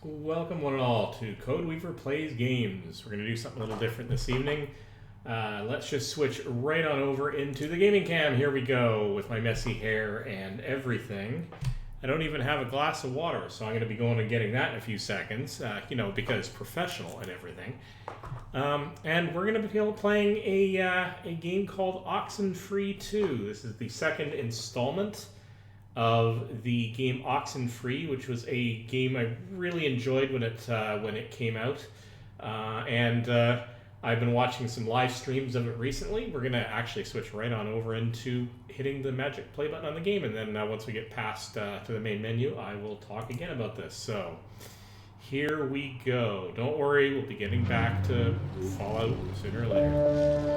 Welcome one and all to Code Weaver Plays Games. We're going to do something a little different this evening. Let's just switch right on over into the gaming cam. Here we go with my messy hair and everything. I don't even have a glass of water, so I'm going to be going and getting that in a few seconds, because professional and everything. And we're going to be playing a game called Oxenfree 2. This is the second installment of the game Oxenfree, which was a game I really enjoyed when it came out, and I've been watching some live streams of it recently. We're gonna actually switch right on over into hitting the magic play button on the game, and then once we get past to the main menu, I will talk again about this. So here we go. Don't worry, we'll be getting back to Fallout sooner or later.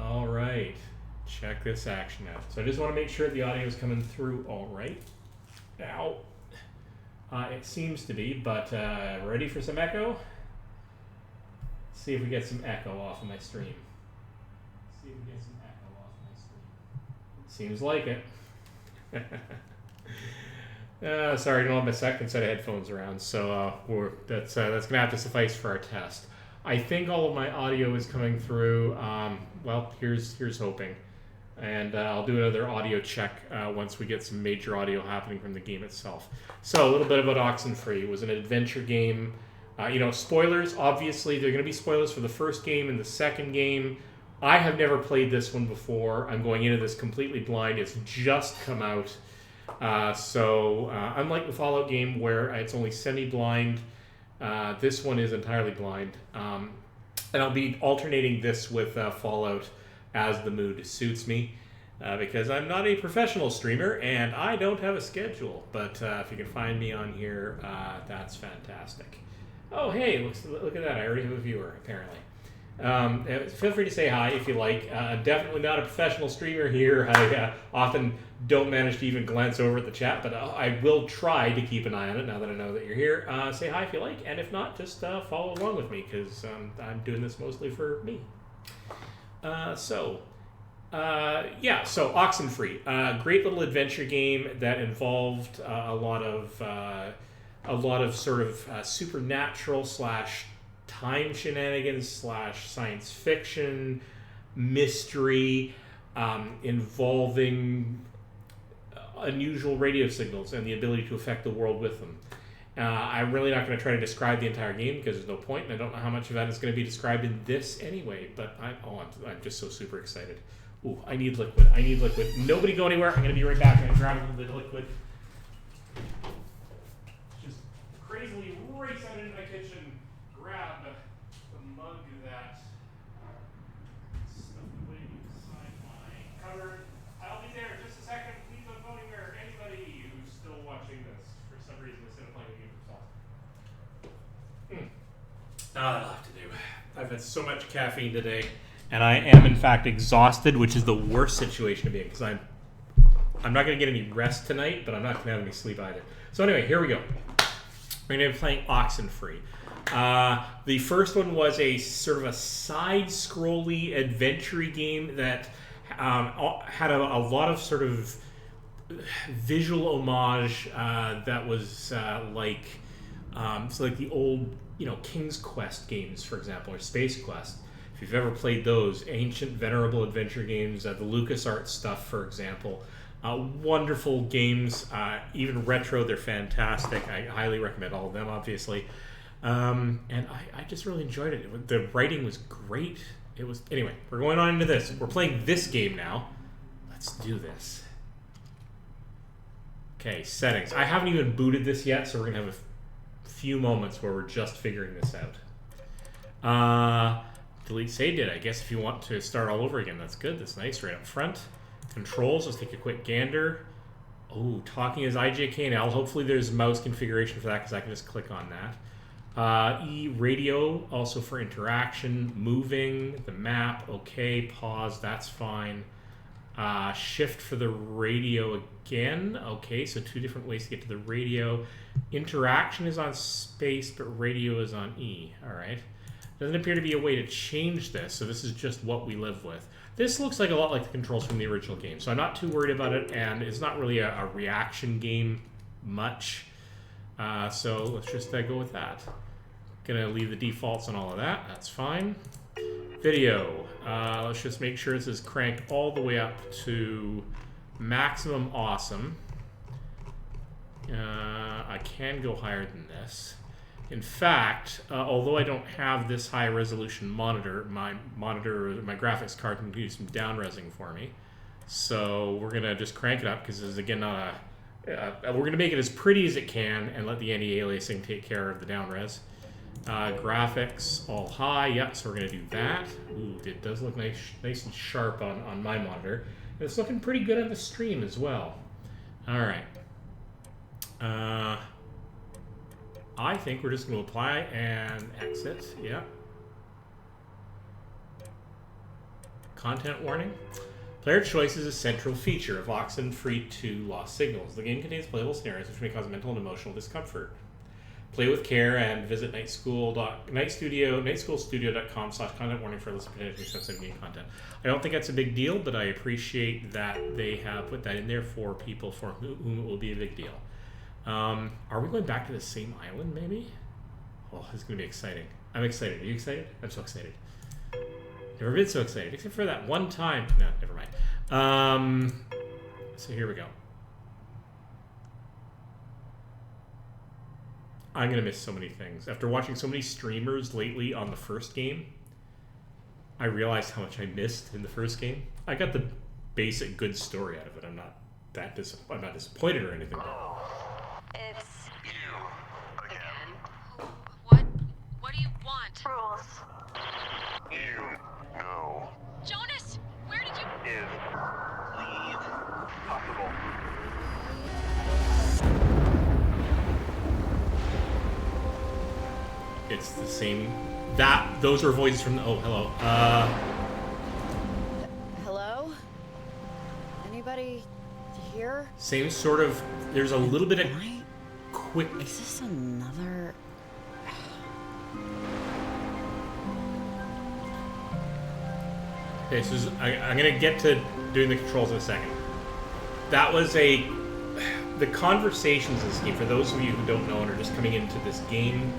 All right. Check this action out. So I just want to make sure the audio is coming through all right. Now, it seems to be, but ready for some echo? See if we get some echo off of my stream. Seems like it. Sorry, I don't have my second set of headphones around, so that's going to have to suffice for our test. I think all of my audio is coming through. Well, here's hoping. And I'll do another audio check once we get some major audio happening from the game itself. So a little bit about Oxenfree. It was an adventure game. Spoilers, obviously, there are going to be spoilers for the first game and the second game. I have never played this one before. I'm going into this completely blind. It's just come out. So unlike the Fallout game where it's only semi-blind, this one is entirely blind. And I'll be alternating this with Fallout as the mood suits me, because I'm not a professional streamer and I don't have a schedule. But if you can find me on here, that's fantastic. Oh, hey, look at that. I already have a viewer, apparently. Feel free to say hi if you like. Definitely not a professional streamer here. I often don't manage to even glance over at the chat, but I will try to keep an eye on it now that I know that you're here. Say hi if you like, and if not, just follow along with me, because I'm doing this mostly for me. So Oxenfree, great little adventure game that involved a lot of sort of supernatural / time shenanigans / science fiction mystery, involving unusual radio signals and the ability to affect the world with them. I'm really not going to try to describe the entire game because there's no point, and I don't know how much of that is going to be described in this anyway, but I'm just so super excited. Ooh, I need liquid. Nobody go anywhere. I'm going to be right back. I'm going to grab a little bit of liquid. Just crazily race out into my kitchen, grab the mug that stuffed away beside my cupboard. I'll be there in just a second. Please don't go anywhere. Anybody who's still watching this for some reason instead of playing the game themselves. That'll have to do. I've had so much caffeine today, and I am in fact exhausted, which is the worst situation to be in, because I'm not going to get any rest tonight, but I'm not going to have any sleep either. So anyway, here we go. We're going to be playing Oxenfree. The first one was a sort of a side-scrolly adventure game that had a lot of sort of visual homage that was like the old King's Quest games, for example, or Space Quest. If you've ever played those ancient, venerable adventure games, the LucasArts stuff, for example, wonderful games, even retro, they're fantastic. I highly recommend all of them, obviously. And I just really enjoyed it. The writing was great. Anyway, we're going on into this. We're playing this game now. Let's do this. Okay, settings. I haven't even booted this yet, so we're going to have a few moments where we're just figuring this out. Delete save data. I guess if you want to start all over again, that's good. That's nice right up front. Controls, let's take a quick gander. Oh, talking is IJK and L. Hopefully there's mouse configuration for that, because I can just click on that. E, radio, also for interaction. Moving, the map, okay. Pause, that's fine. Shift for the radio again. Okay, so two different ways to get to the radio. Interaction is on space, but radio is on E. All right. Doesn't appear to be a way to change this, so this is just what we live with. This looks like a lot like the controls from the original game, so I'm not too worried about it, and it's not really a reaction game much. So let's just go with that. Gonna leave the defaults on all of that. That's fine. Video. Let's just make sure this is cranked all the way up to maximum awesome. I can go higher than this. In fact, although I don't have this high resolution monitor, my graphics card can do some down-resing for me. So we're gonna just crank it up because this is again not we're gonna make it as pretty as it can and let the anti-aliasing take care of the down-res. Graphics all high, yeah. So we're gonna do that. Ooh, it does look nice and sharp on my monitor. And it's looking pretty good on the stream as well. All right. I think we're just going to apply and exit. Yeah. Content warning. Player choice is a central feature of Oxenfree 2 Lost Signals. The game contains playable scenarios which may cause mental and emotional discomfort. Play with care and visit nightschoolstudio.com/content warning for a list of potentially sensitive game content. I don't think that's a big deal, but I appreciate that they have put that in there for people for whom it will be a big deal. Are we going back to the same island, maybe? Oh, this is going to be exciting. I'm excited. Are you excited? I'm so excited. Never been so excited, except for that one time. No, never mind. So here we go. I'm going to miss so many things. After watching so many streamers lately on the first game, I realized how much I missed in the first game. I got the basic good story out of it. I'm not disappointed or anything. It's you again. What do you want? Rules. You go. Jonas, where did you... Is leave possible? It's the same. Those are voices from the... Oh, hello. Hello? Anybody here? Same sort of... There's a little bit of quick... Is this another... Okay, so I'm going to get to doing the controls in a second. That was the conversations in this game, for those of you who don't know and are just coming into this game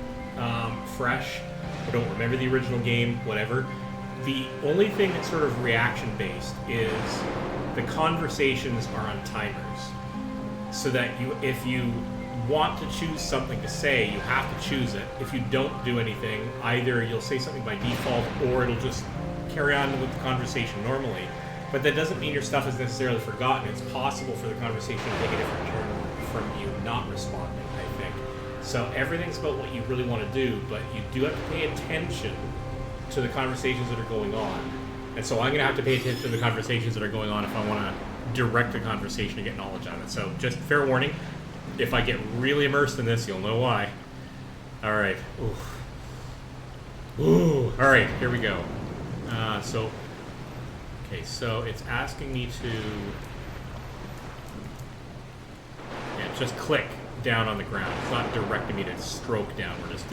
fresh, or don't remember the original game, whatever, the only thing that's sort of reaction-based is the conversations are on timers. So that if you want to choose something to say, you have to choose it. If you don't do anything, either you'll say something by default, or it'll just carry on with the conversation normally. But that doesn't mean your stuff is necessarily forgotten. It's possible for the conversation to take a different turn from you not responding, I think. So everything's about what you really want to do, but you do have to pay attention to the conversations that are going on. And so I'm going to have to pay attention to the conversations that are going on if I want to direct the conversation and get knowledge on it. So just fair warning, if I get really immersed in this, you'll know why. All right. Ooh. All right, here we go. Okay, so it's asking me to just click down on the ground. It's not directing me to stroke down. I'm just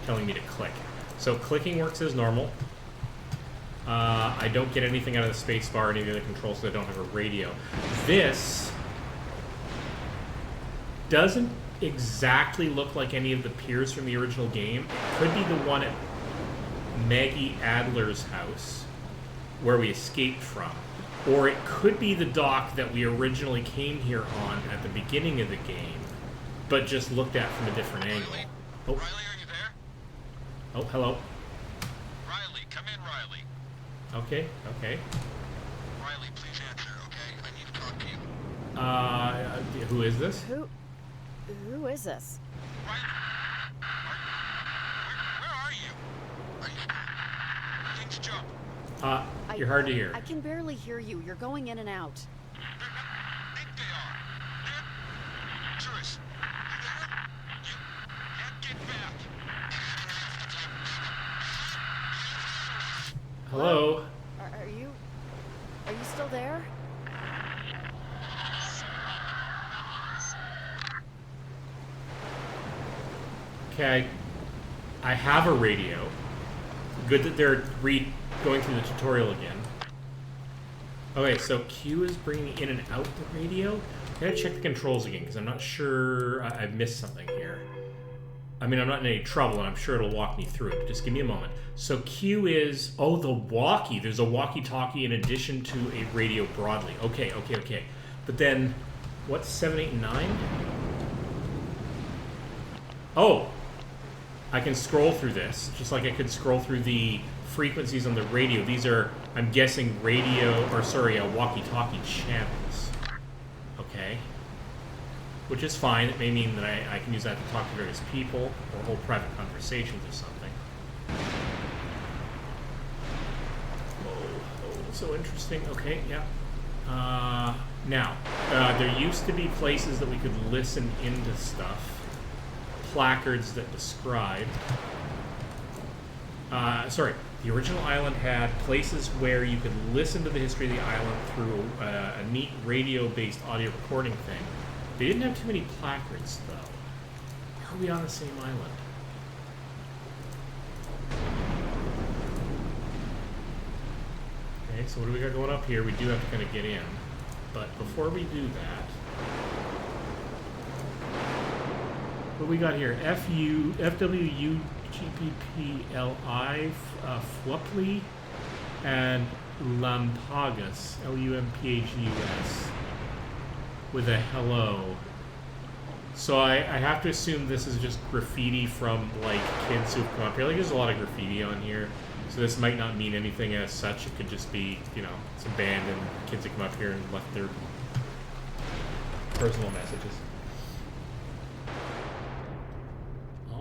telling me to click. So clicking works as normal. I don't get anything out of the space bar or any of the other controls because I don't have a radio. This doesn't exactly look like any of the piers from the original game. It could be the one at Maggie Adler's house where we escaped from. Or it could be the dock that we originally came here on at the beginning of the game, but just looked at from a different angle. Oh. Riley, are you there? Oh, hello. Riley, come in, Riley. Okay. Riley, please answer, okay? I need to talk to you. Who is this? Who is this? Riley, where are you? Things jump. You're hard to hear. I can barely hear you. You're going in and out. I think they are. They're tourists. You can't get back. Hello? Are you still there? Okay. I have a radio. Good that they're going through the tutorial again. Okay, so Q is bringing in and out the radio. I gotta check the controls again, because I'm not sure I've missed something here. I mean, I'm not in any trouble, and I'm sure it'll walk me through it. Just give me a moment. So Q is... Oh, the walkie. There's a walkie-talkie in addition to a radio broadly. Okay. But then, what's 7, 8, and 9? Oh! I can scroll through this, just like I could scroll through the frequencies on the radio. These are, I'm guessing, walkie-talkie channels. Okay. Which is fine. It may mean that I can use that to talk to various people or hold private conversations or something. Oh, so interesting. Okay, yeah. Now, there used to be places that we could listen into stuff. Placards that described... the original island had places where you could listen to the history of the island through a neat radio-based audio recording thing. They didn't have too many placards, though. Are we on the same island? Okay, so what do we got going up here? We do have to kind of get in. But before we do that... What do we got here? FWU, GPPLI, Flupley, and Lampagus, LUMPHUS, with a hello. So I have to assume this is just graffiti from, like, kids who've come up here. Like, there's a lot of graffiti on here, so this might not mean anything as such. It could just be, you know, some band and kids that come up here and left their personal messages.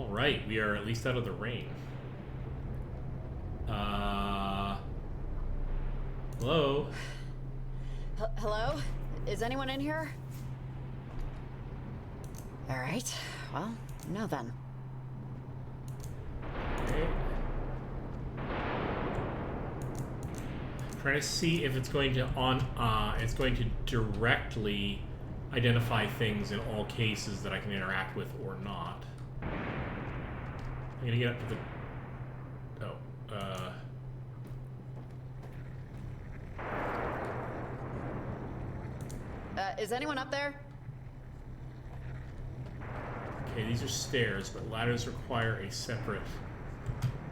Right, we are at least out of the rain. Hello? Hello? Is anyone in here? All right. Well, no then. Okay. Trying to see if it's going to it's going to directly identify things in all cases that I can interact with or not. I'm gonna get up to the... Is anyone up there? Okay, these are stairs, but ladders require a separate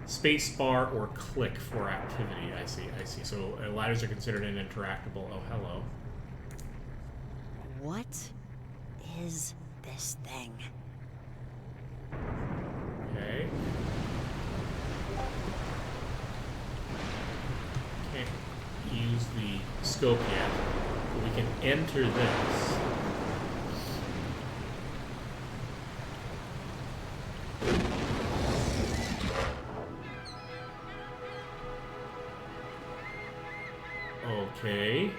space bar or click for activity. I see. So ladders are considered interactable. Oh, hello. What is this thing? Okay. Can't use the scope yet, but we can enter this. Okay.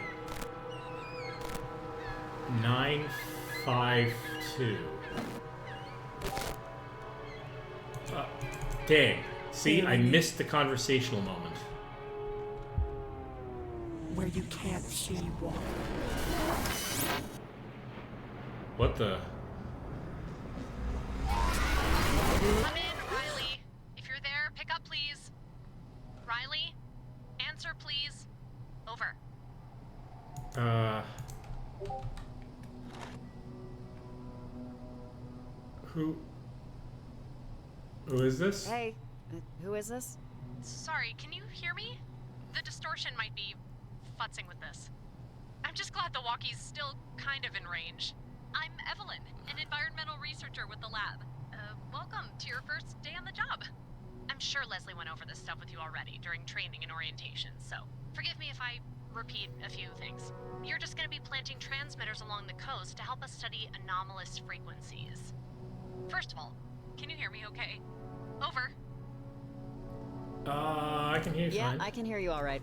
952. Dang. See, I missed the conversational moment. Where you can't see water. What the? Come in, Riley. If you're there, pick up, please. Riley? Answer, please. Over. Who is this? Hey, who is this? Sorry, can you hear me? The distortion might be futzing with this. I'm just glad the walkie's still kind of in range. I'm Evelyn, an environmental researcher with the lab. Welcome to your first day on the job. I'm sure Leslie went over this stuff with you already during training and orientation, so forgive me if I repeat a few things. You're just going to be planting transmitters along the coast to help us study anomalous frequencies. First of all, can you hear me okay? Over. I can hear you Yeah, fine. I can hear you all right.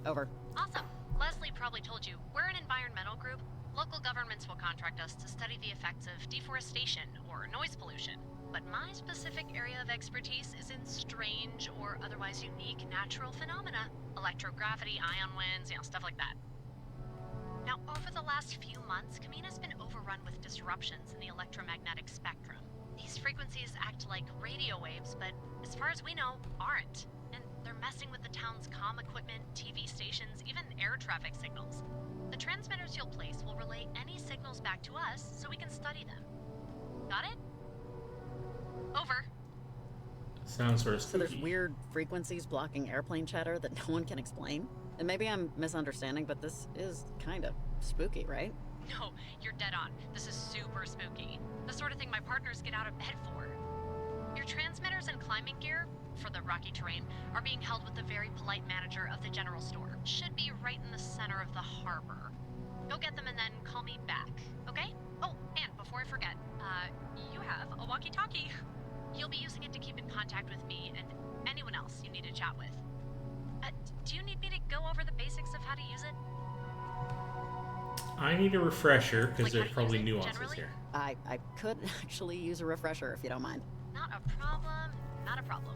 Over. Awesome. Leslie probably told you, we're an environmental group. Local governments will contract us to study the effects of deforestation or noise pollution. But my specific area of expertise is in strange or otherwise unique natural phenomena. Electrogravity, ion winds, stuff like that. Now, over the last few months, Kamina's been overrun with disruptions in the electromagnetic spectrum. These frequencies act like radio waves, but as far as we know, aren't. And They're messing with the town's comm equipment, TV stations, even air traffic signals. The transmitters you'll place will relay any signals back to us so we can study them. Got it? Over. Sounds sort of So there's spooky. weird frequencies blocking airplane chatter that no one can explain? And maybe I'm misunderstanding, but this is kind of spooky, right? No, you're dead on. This is super spooky. The sort of thing my partners get out of bed for. Your transmitters and climbing gear, for the rocky terrain, are being held with the very polite manager of the general store. Should be right in the center of the harbor. Go get them and then call me back, okay? Oh, and before I forget, you have a walkie-talkie. You'll be using it to keep in contact with me and anyone else you need to chat with. Do you need me to go over the basics of how to use it? I need a refresher because Like how there's to probably use it, nuances generally? here. I could actually use a refresher if you don't mind. Not a problem, not a problem.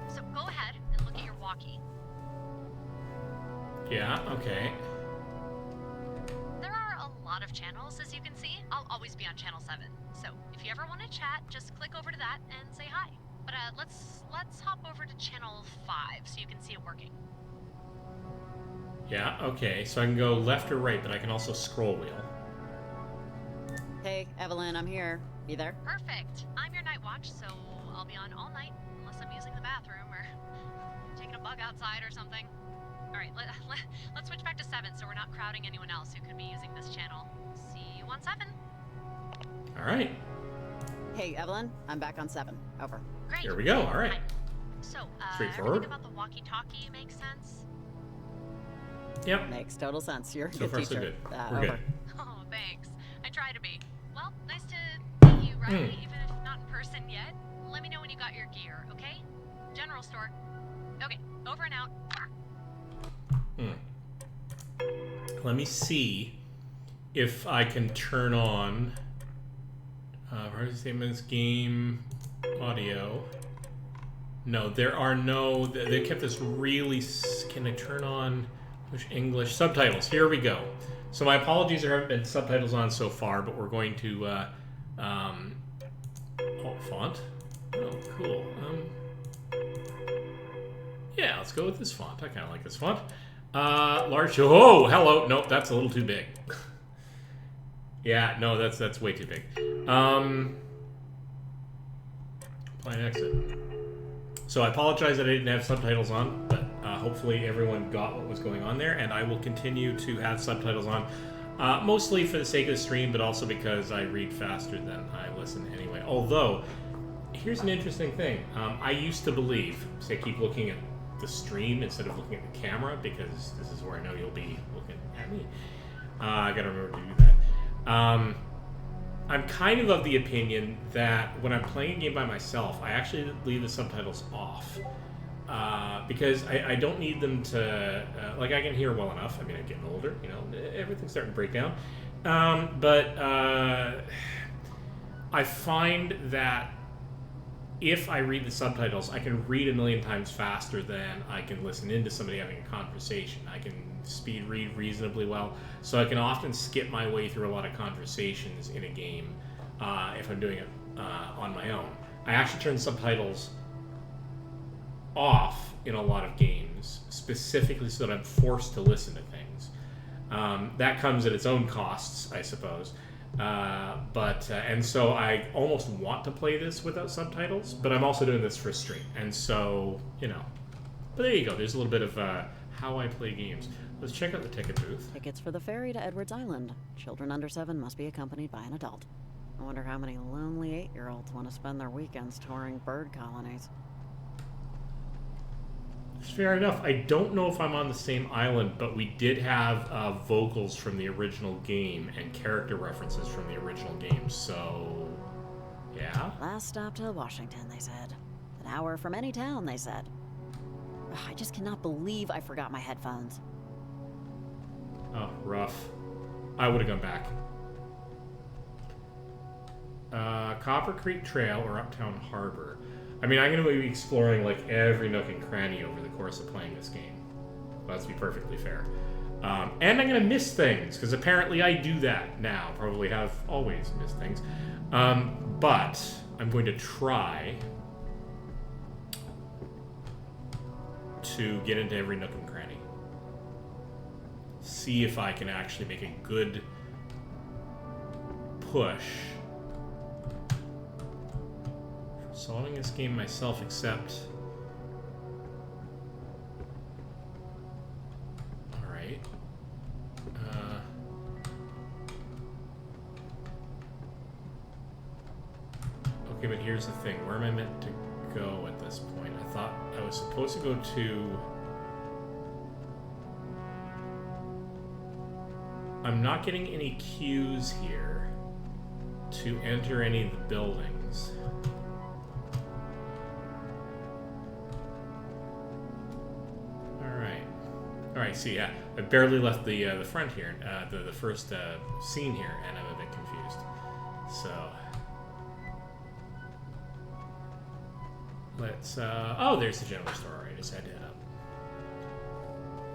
So go ahead and look at your walkie. Yeah, okay. There are a lot of channels, as you can see. I'll always be on channel 7. So if you ever want to chat, just click over to that and say hi. But let's hop over to channel 5 so you can see it working. Yeah, okay. So I can go left or right, but I can also scroll wheel. Hey, Evelyn, I'm here. You there? Perfect. I'm your night watch, so I'll be on all night unless I'm using the bathroom or taking a bug outside or something. All right, let's switch back to 7 so we're not crowding anyone else who could be using this channel. See you on 7. All right. Hey, Evelyn, I'm back on 7. Over. Great. Here we go. All right. Fine. So, Straightforward. everything about the walkie-talkie makes sense? Yep. Makes total sense. You're a So good far, teacher. so good. We're Over. good. Oh, thanks. I try to be. Well, nice to meet you, Riley, even if not in person yet. Let me know when you got your gear, okay? General store. Okay, over and out. Let me see if I can turn on Statements game audio. No, there are no. They kept this really. Can I turn on English subtitles? Here we go. So my apologies, there haven't been subtitles on so far, but we're going to. Font. Oh, cool. Yeah, let's go with this font. I kind of like this font. Large. Oh, hello. Nope, that's a little too big. Yeah, no, that's way too big. Apply and exit. So I apologize that I didn't have subtitles on, but hopefully everyone got what was going on there, and I will continue to have subtitles on, mostly for the sake of the stream, but also because I read faster than I listen anyway. Although, here's an interesting thing. I used to believe, say, keep looking at the stream instead of looking at the camera, because this is where I know you'll be looking at me. I gotta remember to do that. I'm kind of the opinion that when I'm playing a game by myself, I actually leave the subtitles off. Because I don't need them to, like, I can hear well enough. I mean, I'm getting older, you know, everything's starting to break down. But I find that if I read the subtitles, I can read a million times faster than I can listen into somebody having a conversation. I can speed read reasonably well, so I can often skip my way through a lot of conversations in a game if I'm doing it on my own. I actually turn subtitles off in a lot of games, specifically so that I'm forced to listen to things. That comes at its own costs, I suppose. And so I almost want to play this without subtitles, but I'm also doing this for a stream, and so, you know. But there you go. There's a little bit of how I play games. Let's check out the ticket booth. Tickets for the ferry to Edwards Island. Children under 7 must be accompanied by an adult. I wonder how many lonely 8-year-olds want to spend their weekends touring bird colonies. Fair enough. I don't know if I'm on the same island, but we did have vocals from the original game and character references from the original game, so yeah. Last stop to Washington, they said. An hour from any town, they said. Ugh, I just cannot believe I forgot my headphones. Oh, rough. I would have gone back. Copper Creek Trail or Uptown Harbor. I mean, I'm going to be exploring like every nook and cranny over the course of playing this game. Let's be perfectly fair. And I'm going to miss things, because apparently I do that now. Probably have always missed things. But I'm going to try to get into every nook and cranny. See if I can actually make a good push for solving this game myself, except... Alright. Okay, but here's the thing. Where am I meant to go at this point? I thought I was supposed to go to... I'm not getting any cues here to enter any of the buildings. Alright, see, yeah, I barely left the front here, the first scene here, and I'm a bit confused. So... Let's, oh, there's the general store. Alright, I just had to head up.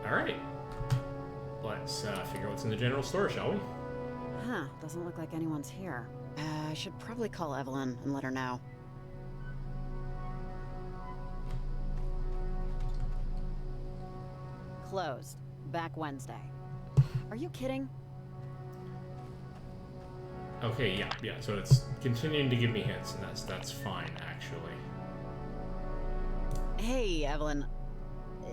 Alright. Let's figure out what's in the general store, shall we? Huh, doesn't look like anyone's here. I should probably call Evelyn and let her know. Closed. Back Wednesday. Are you kidding? Okay, yeah, so it's continuing to give me hints, and that's fine, actually. Hey, Evelyn.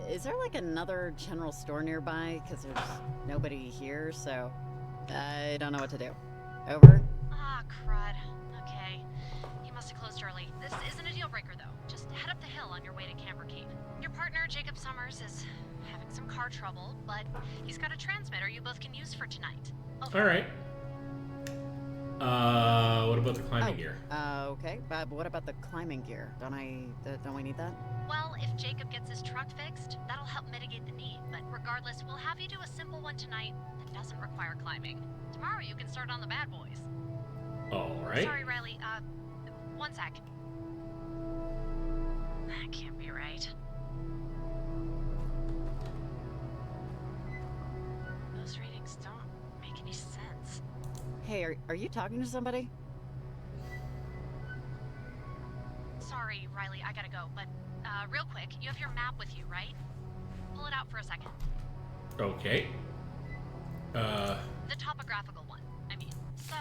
Is there like another general store nearby? Because there's nobody here, so I don't know what to do. Over? Ah, crud. Okay. You must have closed early. This isn't a deal breaker, though. Just head up the hill on your way to Camper Cave. Your partner, Jacob Summers, is having some car trouble, but he's got a transmitter you both can use for tonight. Over. Alright. What about the climbing gear? Okay. But what about the climbing gear? Don't we need that? Well, if Jacob gets his truck fixed, that'll help mitigate the need. But regardless, we'll have you do a simple one tonight that doesn't require climbing. Tomorrow you can start on the bad boys. Alright. Sorry, Riley. One sec. That can't be right. Those readings don't make any sense. Hey, are you talking to somebody? Sorry, Riley, I gotta go, but real quick, you have your map with you, right? Pull it out for a second. Okay. The topographical one, I mean. So,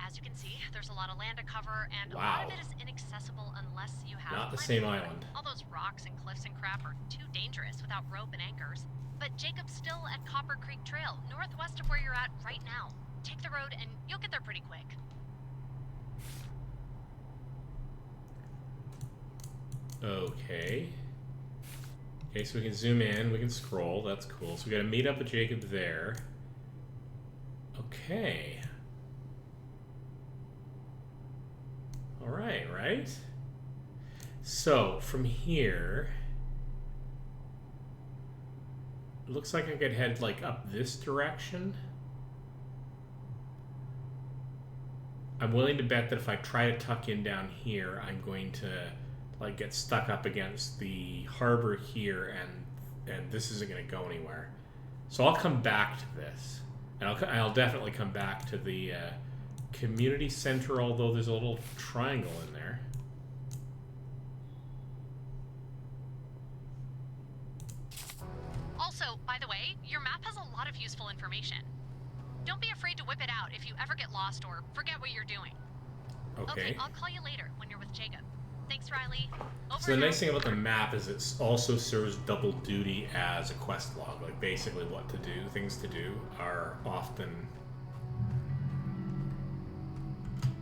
as you can see, there's a lot of land to cover, and a lot of it is inaccessible unless you have... Not the same island. All those rocks and cliffs and crap are too dangerous without rope and anchors. But Jacob's still at Copper Creek Trail, northwest of where you're at right now. Take the road and you'll get there pretty quick. Okay. Okay, so we can zoom in, we can scroll, that's cool. So we gotta meet up with Jacob there. Okay. Alright, right? So, from here... It looks like I could head, like, up this direction. I'm willing to bet that if I try to tuck in down here, I'm going to... like get stuck up against the harbor here, and this isn't going to go anywhere. So I'll come back to this, and I'll definitely come back to the community center, although there's a little triangle in there. Also, by the way, your map has a lot of useful information. Don't be afraid to whip it out if you ever get lost or forget what you're doing. Okay, I'll call you later when you're with Jacob. Thanks, Riley. Over. So the nice thing about the map is it also serves double duty as a quest log. Like basically what to do, things to do are often...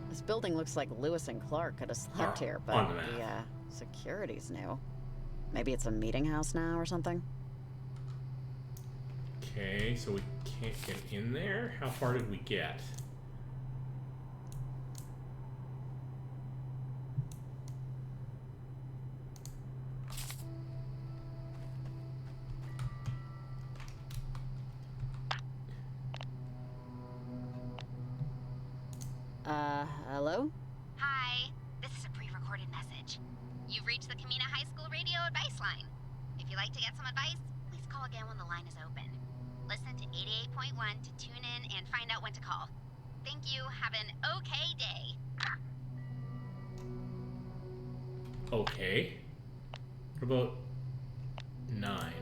This building looks like Lewis and Clark could have slept here, but the security's new. Maybe it's a meeting house now or something? Okay, so we can't get in there? How far did we get? Hello? Hi, this is a pre-recorded message. You've reached the Kamina High School radio advice line. If you'd like to get some advice, please call again when the line is open. Listen to 88.1 to tune in and find out when to call. Thank you. Have an okay day. Okay. What about... 9.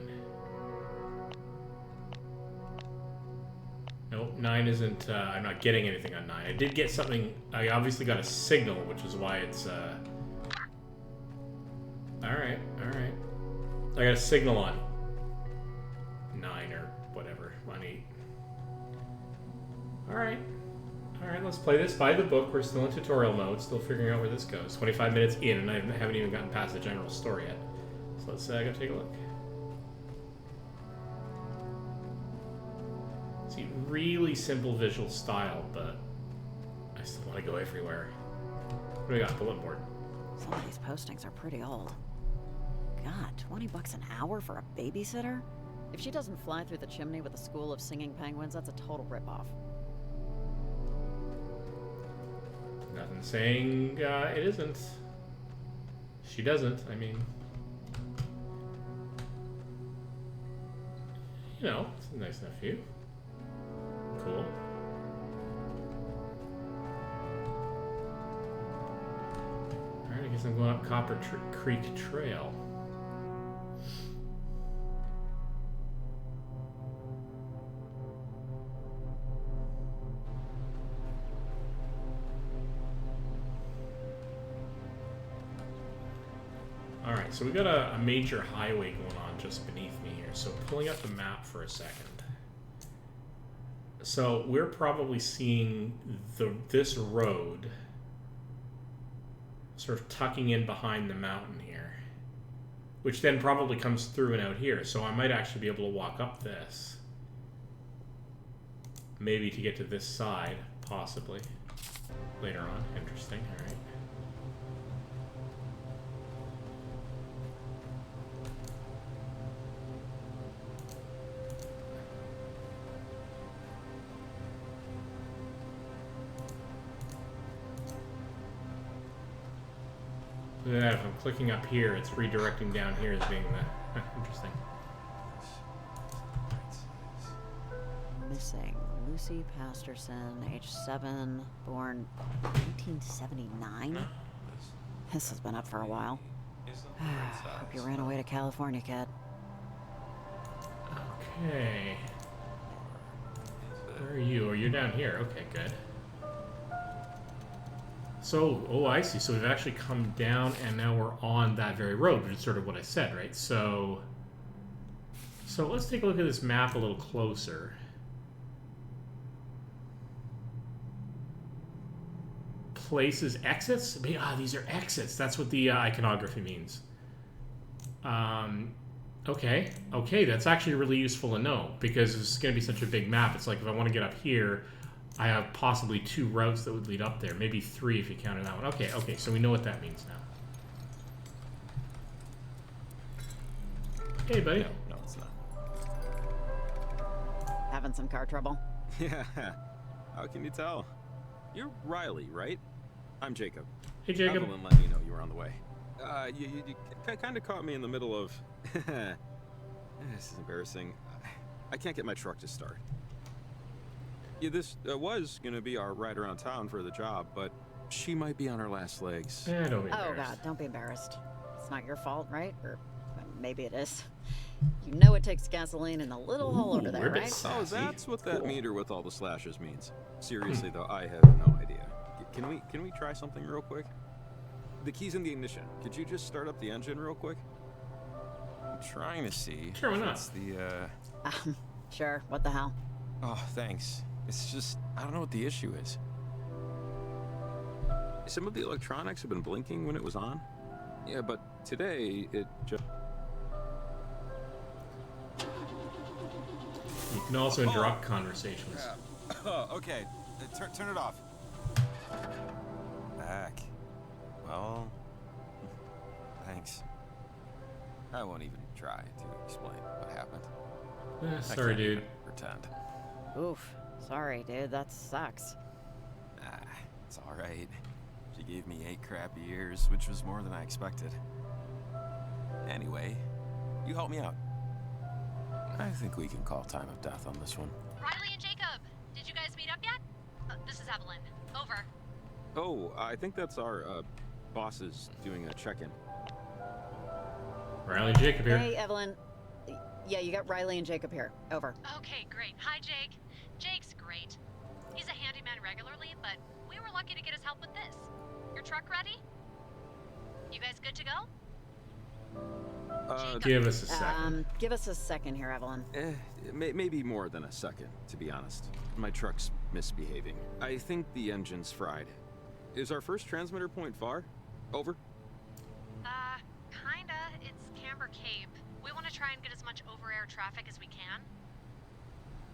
Nope, 9 isn't, I'm not getting anything on 9. I did get something, I obviously got a signal, which is why it's, Alright. I got a signal on 9 or whatever, on 8. Alright, let's play this by the book. We're still in tutorial mode, still figuring out where this goes. 25 minutes in, and I haven't even gotten past the general story yet. So let's go take a look. See, really simple visual style, but I still want to go everywhere. What do we got? Bulletin board. Some of these postings are pretty old. God, $20 an hour for a babysitter? If she doesn't fly through the chimney with a school of singing penguins, that's a total ripoff. Nothing saying it isn't. She doesn't, I mean. You know, it's a nice enough view. Cool. Alright, I guess I'm going up Copper Creek Trail. Alright, so we got a major highway going on just beneath me here. So pulling up the map for a second. So we're probably seeing this road sort of tucking in behind the mountain here, which then probably comes through and out here. So I might actually be able to walk up this, maybe to get to this side, possibly later on. Interesting. All right. Then if I'm clicking up here, it's redirecting down here as being the... Interesting. Missing Lucy Pasterson, age 7, born 1979. This has been up for a while. Hope you ran away to California, kid. Okay. Where are you? Oh, you're down here. Okay, good. So, oh, I see. So we've actually come down, and now we're on that very road, which is sort of what I said, right? So let's take a look at this map a little closer. Places, exits? These are exits. That's what the iconography means. Okay, that's actually really useful to know, because it's going to be such a big map. It's like if I want to get up here, I have possibly 2 routes that would lead up there. Maybe 3 if you counted that one. Okay, so we know what that means now. Hey, buddy. No, it's not. Having some car trouble? Yeah. How can you tell? You're Riley, right? I'm Jacob. Hey, Jacob. Evelyn let me know you were on the way. You kind of caught me in the middle of... This is embarrassing. I can't get my truck to start. Yeah, this was going to be our ride around town for the job, but she might be on her last legs. Don't be embarrassed. Oh, God, don't be embarrassed. It's not your fault, right? Or maybe it is. You know it takes gasoline in the little hole over there, right? Oh, that's what that meter with all the slashes means. Seriously, though, I have no idea. Can we try something real quick? The key's in the ignition. Could you just start up the engine real quick? I'm trying to see. Sure, why not? It's the, Sure, what the hell? Oh, thanks. It's just, I don't know what the issue is. Some of the electronics have been blinking when it was on. Yeah, but today, it just... You can also interrupt conversations. Oh, okay. Turn it off. Back. Well, thanks. I won't even try to explain what happened. Sorry, dude. Pretend. Oof. Sorry, dude. That sucks. It's all right. She gave me 8 crappy years, which was more than I expected. Anyway, you help me out. I think we can call time of death on this one. Riley and Jacob, did you guys meet up yet? This is Evelyn. Over. Oh, I think that's our bosses doing a check-in. Riley and Jacob here. Hey, Evelyn. Yeah, you got Riley and Jacob here. Over. Okay, great. Hi, Jake. Jake's great. He's a handyman regularly, but we were lucky to get his help with this. Your truck ready? You guys good to go? Give us a second. Give us a second here, Evelyn. Maybe more than a second, to be honest. My truck's misbehaving. I think the engine's fried. Is our first transmitter point far? Over? Kinda. It's Camber Cape. We want to try and get as much over-air traffic as we can.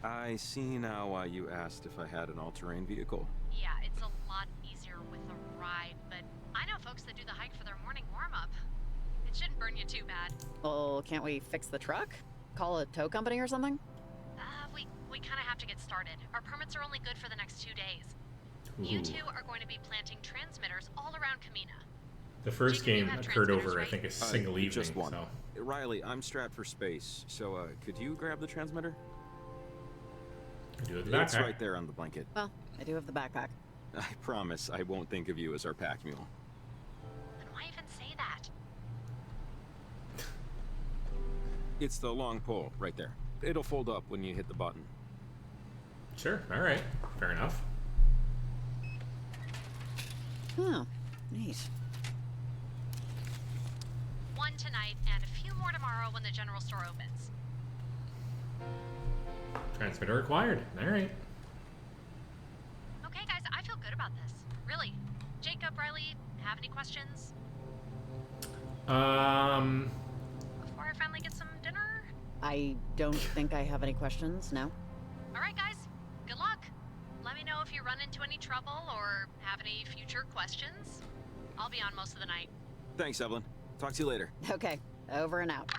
I see now why you asked if I had an all-terrain vehicle. Yeah, it's a lot easier with a ride, but I know folks that do the hike for their morning warm-up. It shouldn't burn you too bad. Well, can't we fix the truck? Call a tow company or something? We kind of have to get started. Our permits are only good for the next 2 days. You two are going to be planting transmitters all around Kamina. The first Jacob, you game have occurred transmitters, over, I right? think, a single evening. Just one. So. Riley, I'm strapped for space, so could you grab the transmitter? I do have the backpack. It's right there on the blanket. Well, I do have the backpack. I promise I won't think of you as our pack mule. Then why even say that? It's the long pole right there. It'll fold up when you hit the button. Sure. All right. Fair enough. Oh, neat. One tonight and a few more tomorrow when the general store opens. Transmitter acquired. All right. Okay, guys, I feel good about this. Really. Jacob, Riley, have any questions? Before I finally get some dinner? I don't think I have any questions, no? All right, guys. Good luck. Let me know if you run into any trouble or have any future questions. I'll be on most of the night. Thanks, Evelyn. Talk to you later. Okay, over and out.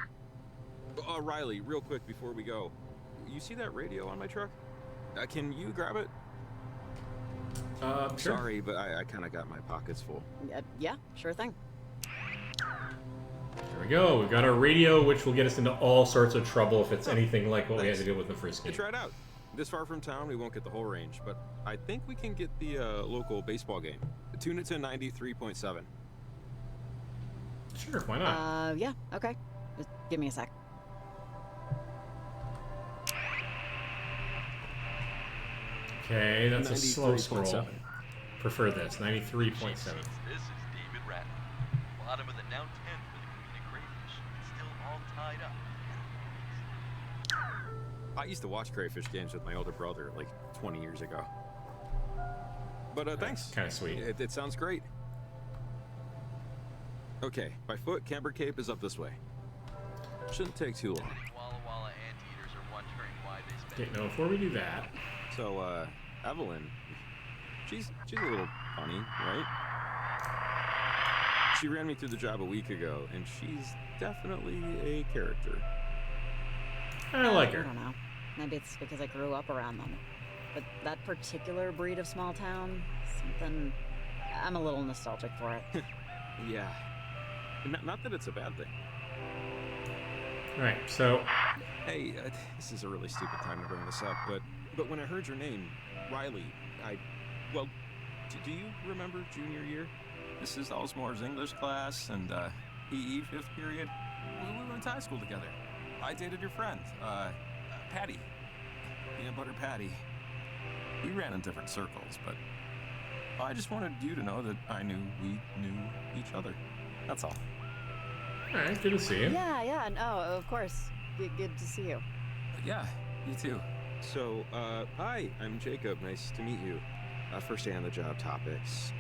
Riley, real quick before we go. You see that radio on my truck? Can you grab it? Sure. Sorry, but I kind of got my pockets full. Yeah, sure thing. There we go. We've got our radio, which will get us into all sorts of trouble if it's anything like what we had to deal with in the first game. Try it out. This far from town, we won't get the whole range, but I think we can get the local baseball game. Tune it to 93.7. Sure, why not? Yeah, okay. Just give me a sec. Okay, that's a slow scroll. 93.7. Prefer this, 93.7. This is David Ratner. Bottom of the now 10 for the Kamina Crayfish. It's still all tied up. I used to watch crayfish games with my older brother like 20 years ago. But thanks. Kind of sweet. It sounds great. Okay, by foot, Camber Cape is up this way. Shouldn't take too long. Walla Walla anteaters are wondering why they spend Okay, now before we do that, So, Evelyn, she's a little funny, right? She ran me through the job a week ago, and she's definitely a character. I like I her. don't know. Maybe it's because I grew up around them. But that particular breed of small town, something... I'm a little nostalgic for it. Yeah. Not that it's a bad thing. Alright, so Hey, this is a really stupid time to bring this up, but when I heard your name, Riley, well, do you remember junior year? Mrs. Osmore's English class and PE 5th period. We went to high school together. I dated your friend, Patty. Peanut Butter Patty. We ran in different circles, but I just wanted you to know that I knew we knew each other. That's all. alright, good to see you. Yeah, no, of course. Good to see you. Yeah, you too. So, hi, I'm Jacob. Nice to meet you. First day on the job topics.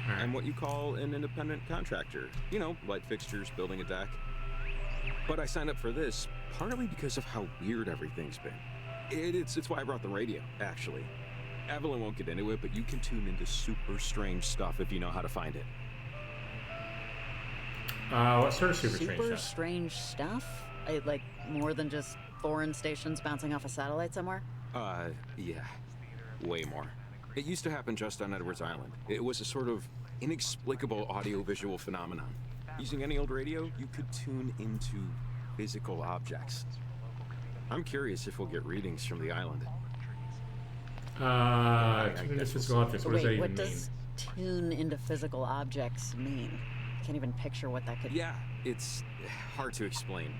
Alright. I'm what you call an independent contractor. You know, light fixtures, building a deck. But I signed up for this partly because of how weird everything's been. It's why I brought the radio, actually. Evelyn won't get into it, but you can tune into super strange stuff if you know how to find it. What sort of super strange stuff? strange stuff? Like, more than just foreign stations bouncing off a satellite somewhere? Yeah. Way more. It used to happen just on Edwards Island. It was a sort of inexplicable audio-visual phenomenon. Using any old radio, you could tune into physical objects. I'm curious if we'll get readings from the island. Tune into physical objects. What does that Wait, even what mean? does tune into physical objects mean? I can't even picture what that could... Yeah, it's hard to explain.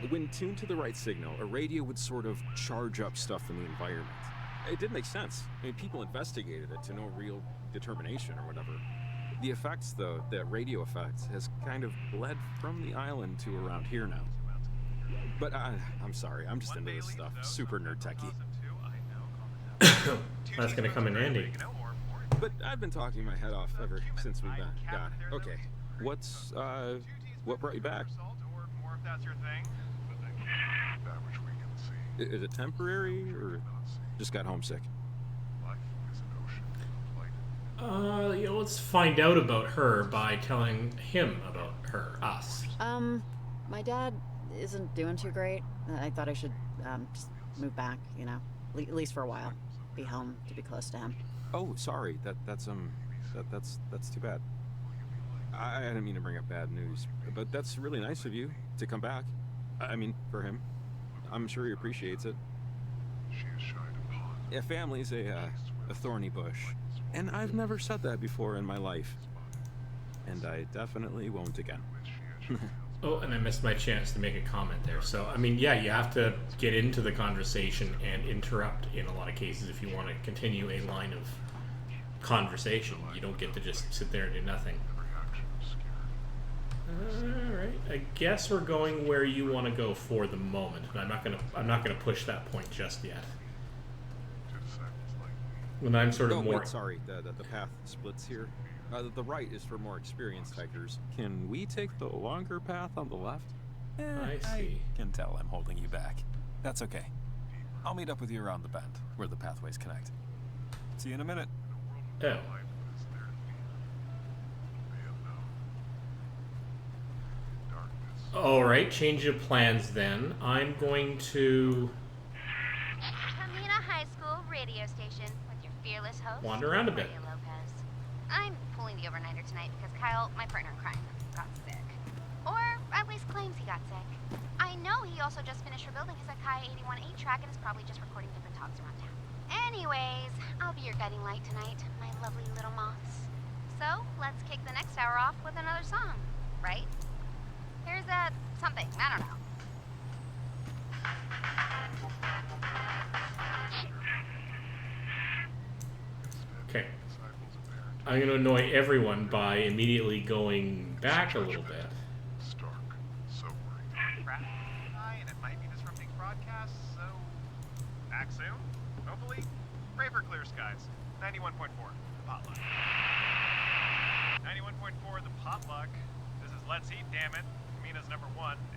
When tuned to the right signal, a radio would sort of charge up stuff in the environment. It did make sense. I mean, people investigated it to no real determination or whatever. The effects, though, that radio effect, has kind of bled from the island to around here now. But I'm sorry, I'm just into this stuff. Super nerd techie. That's gonna come in handy. But I've been talking my head off ever since we've been. God. Okay. What brought you back? Is it temporary, or just got homesick? Let's find out about her by telling him about her, us. My dad isn't doing too great. I thought I should, just move back, you know, at least for a while. Be home to be close to him. Oh, sorry. That's too bad. I didn't mean to bring up bad news, but that's really nice of you to come back. I mean, for him. I'm sure he appreciates it. Yeah, family's a thorny bush. And I've never said that before in my life. And I definitely won't again. Oh, and I missed my chance to make a comment there. So, I mean, yeah, you have to get into the conversation and interrupt in a lot of cases if you want to continue a line of conversation. You don't get to just sit there and do nothing. Alright, I guess we're going where you want to go for the moment. But I'm not gonna push that point just yet. When I'm sort of more... Wait, sorry, the path splits here. The right is for more experienced hikers. Can we take the longer path on the left? I see. I can tell I'm holding you back. That's okay. I'll meet up with you around the bend, where the pathways connect. See you in a minute. Oh. Alright, change of plans then. I'm going to... Camina High School radio station with your fearless host, wander around a bit. Maria Lopez. I'm pulling the overnighter tonight because Kyle, my partner in crime, got sick. Or at least claims he got sick. I know he also just finished rebuilding his Akai 81 8-track and is probably just recording different talks around town. Anyways, I'll be your guiding light tonight, my lovely little moths. So, let's kick the next hour off with another song, right? Here's something, I don't know. Okay. I'm going to annoy everyone by immediately going back a little bit. And it might be disrupting broadcasts, so back soon, hopefully. Pray for clear skies. 91.4, the potluck. 91.4, the potluck. This is Let's Eat, damn it. Kamina's #1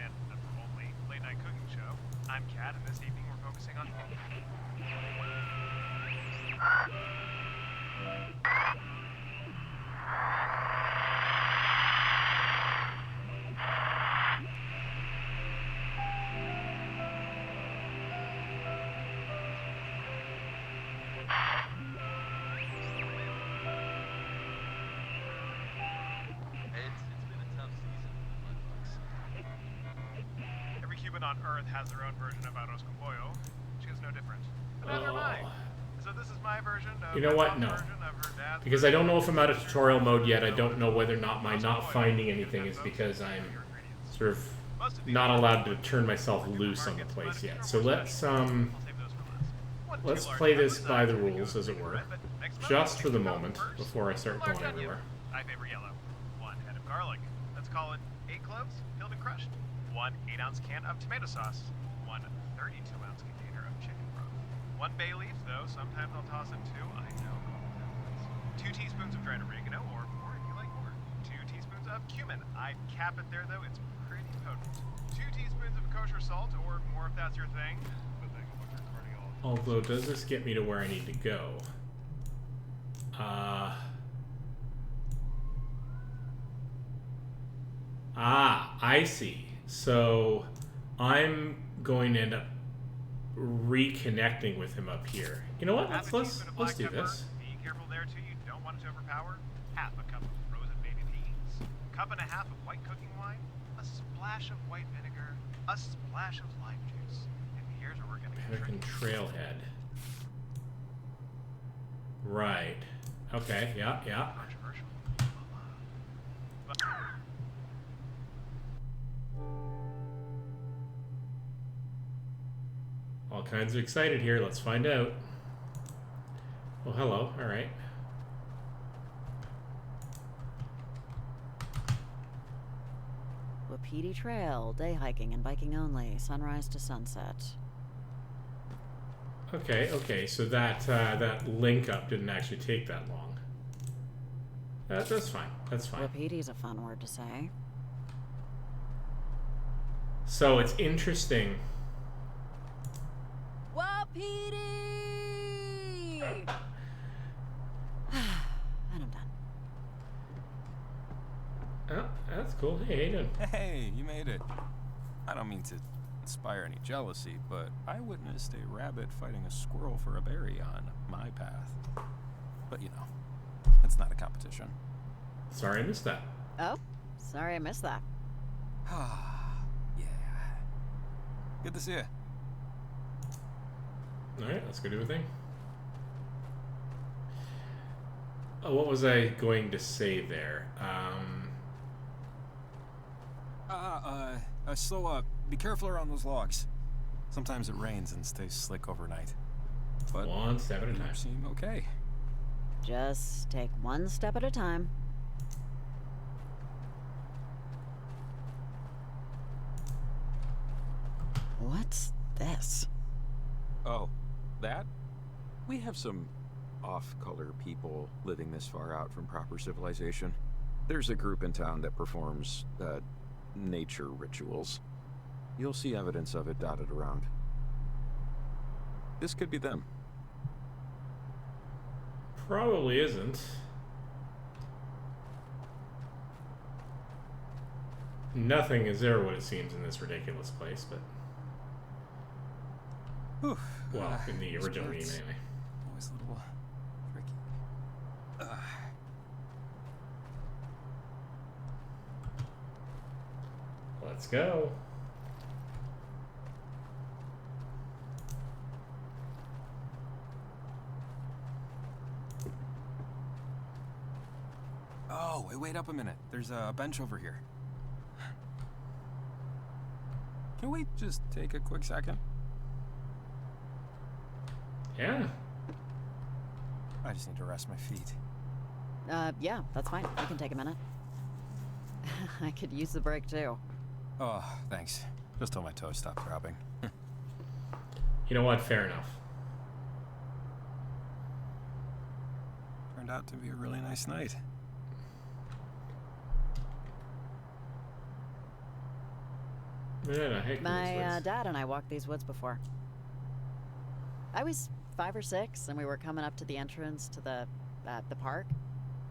and number only late night cooking show. I'm Kat, and this evening we're focusing on on Earth has their own version of Arroz con Pollo. She is no different. But never mind. So this is my version of... You know what? No. Because I don't know if I'm out of tutorial mode yet. I don't know whether or not my not finding anything is because I'm sort of not allowed to turn myself loose on the place yet. So let's play this by the rules, as it were. Just for the moment, before I start going everywhere. I favor yellow. 1 head of garlic. Let's call it 8 cloves, peeled and crushed. 1 8-ounce can of tomato sauce, 1 32-ounce container of chicken broth. 1 bay leaf, though sometimes I'll toss in 2. I know. 2 teaspoons of dried oregano, or more if you like more. 2 teaspoons of cumin. I'd cap it there, though. It's pretty potent. 2 teaspoons of kosher salt, or more if that's your thing. Although, does this get me to where I need to go? I see. So I'm going to end up reconnecting with him up here. You know what? Let's do this. Be careful there too. You don't want it to overpower. Half a cup of frozen baby peas, 1.5 cups of white cooking wine, a splash of white vinegar, a splash of lime juice. And here's where we're gonna get American Trailhead. Right. Okay. Yeah. controversial. All kinds of excited here. Let's find out. Oh, hello. All right. Wapiti Trail, day hiking and biking only, sunrise to sunset. Okay. So that link up didn't actually take that long. That's fine. That's fine. Wapiti's a fun word to say. So it's interesting. Wapiti! And I'm done. Oh, that's cool. Hey, how you doing? Hey, you made it. I don't mean to inspire any jealousy, but I witnessed a rabbit fighting a squirrel for a berry on my path. But you know, it's not a competition. Sorry I missed that. Oh, sorry I missed that. Yeah. Good to see you. Alright, let's go do a thing. Oh, what was I going to say there? Be careful around those logs. Sometimes it rains and stays slick overnight. But one step at a you time. seem okay. Just take one step at a time. What's this? Oh, that? We have some off-color people living this far out from proper civilization. There's a group in town that performs, nature rituals. You'll see evidence of it dotted around. This could be them. Probably isn't. Nothing is ever what it seems in this ridiculous place, but... Whew. Well, in the original game sports. anyway. Always a little tricky. Let's go. Oh, wait up a minute. There's a bench over here. Can we just take a quick second? Yeah. I just need to rest my feet. Yeah, that's fine. We can take a minute. I could use the break too. Oh, thanks. Just till my toes stop throbbing. You know what? Fair enough. Turned out to be a really nice night. Man, I hate My these woods. dad and I walked these woods before. I was 5 or 6, and we were coming up to the entrance to the park,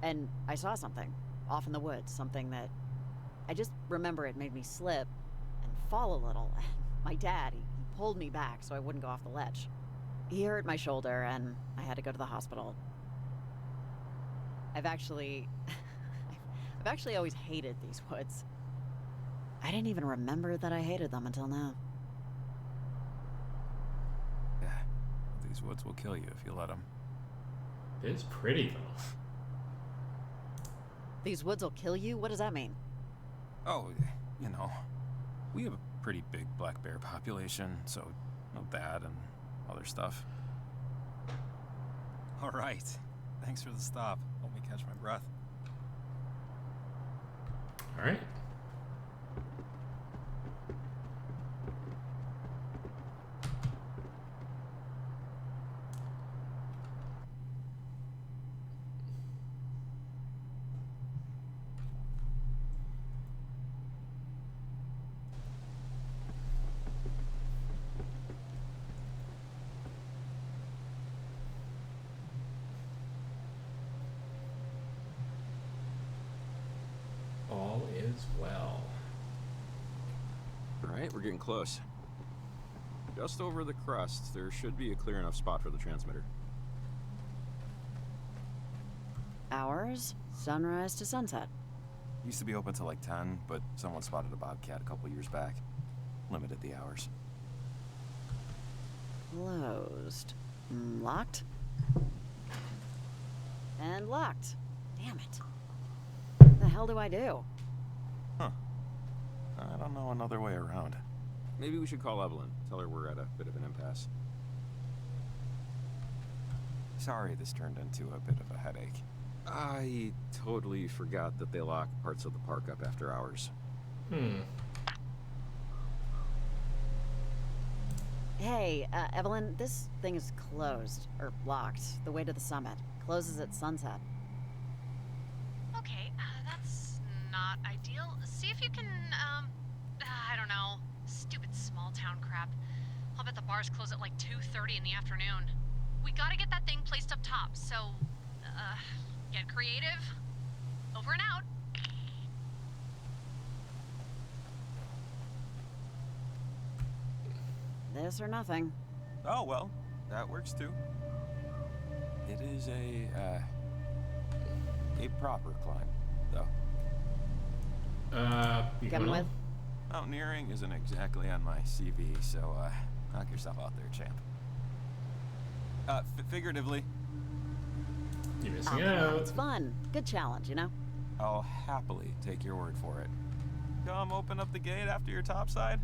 and I saw something off in the woods. Something that I just remember it made me slip and fall a little. My dad, he pulled me back so I wouldn't go off the ledge. He hurt my shoulder, and I had to go to the hospital. I've actually always hated these woods. I didn't even remember that I hated them until now. Yeah, these woods will kill you if you let them. It's pretty, though. These woods will kill you? What does that mean? Oh, you know, we have a pretty big black bear population, so that and other stuff. All right. Thanks for the stop. Help me catch my breath. All right. All is well. Alright, we're getting close. Just over the crust, there should be a clear enough spot for the transmitter. Hours, sunrise to sunset. Used to be open till like 10, but someone spotted a bobcat a couple years back. Limited the hours. Closed. Locked. And locked. Damn it. What the hell do I do? Huh. I don't know another way around. Maybe we should call Evelyn. Tell her we're at a bit of an impasse. Sorry this turned into a bit of a headache. I totally forgot that they lock parts of the park up after hours. Hey, Evelyn, this thing is closed, or locked. The way to the summit. Closes at sunset. Okay, that's not ideal. See if you can, I don't know, stupid small town crap. I'll bet the bars close at like 2:30 in the afternoon. We gotta get that thing placed up top, so, get creative. Over and out. This or nothing. Oh, well, that works too. It is a proper climb, though. You Coming with? Mountaineering isn't exactly on my CV, so, knock yourself out there, champ. Figuratively. You're missing Come out. on, it's fun. Good challenge, you know? I'll happily take your word for it. Come open up the gate after your topside.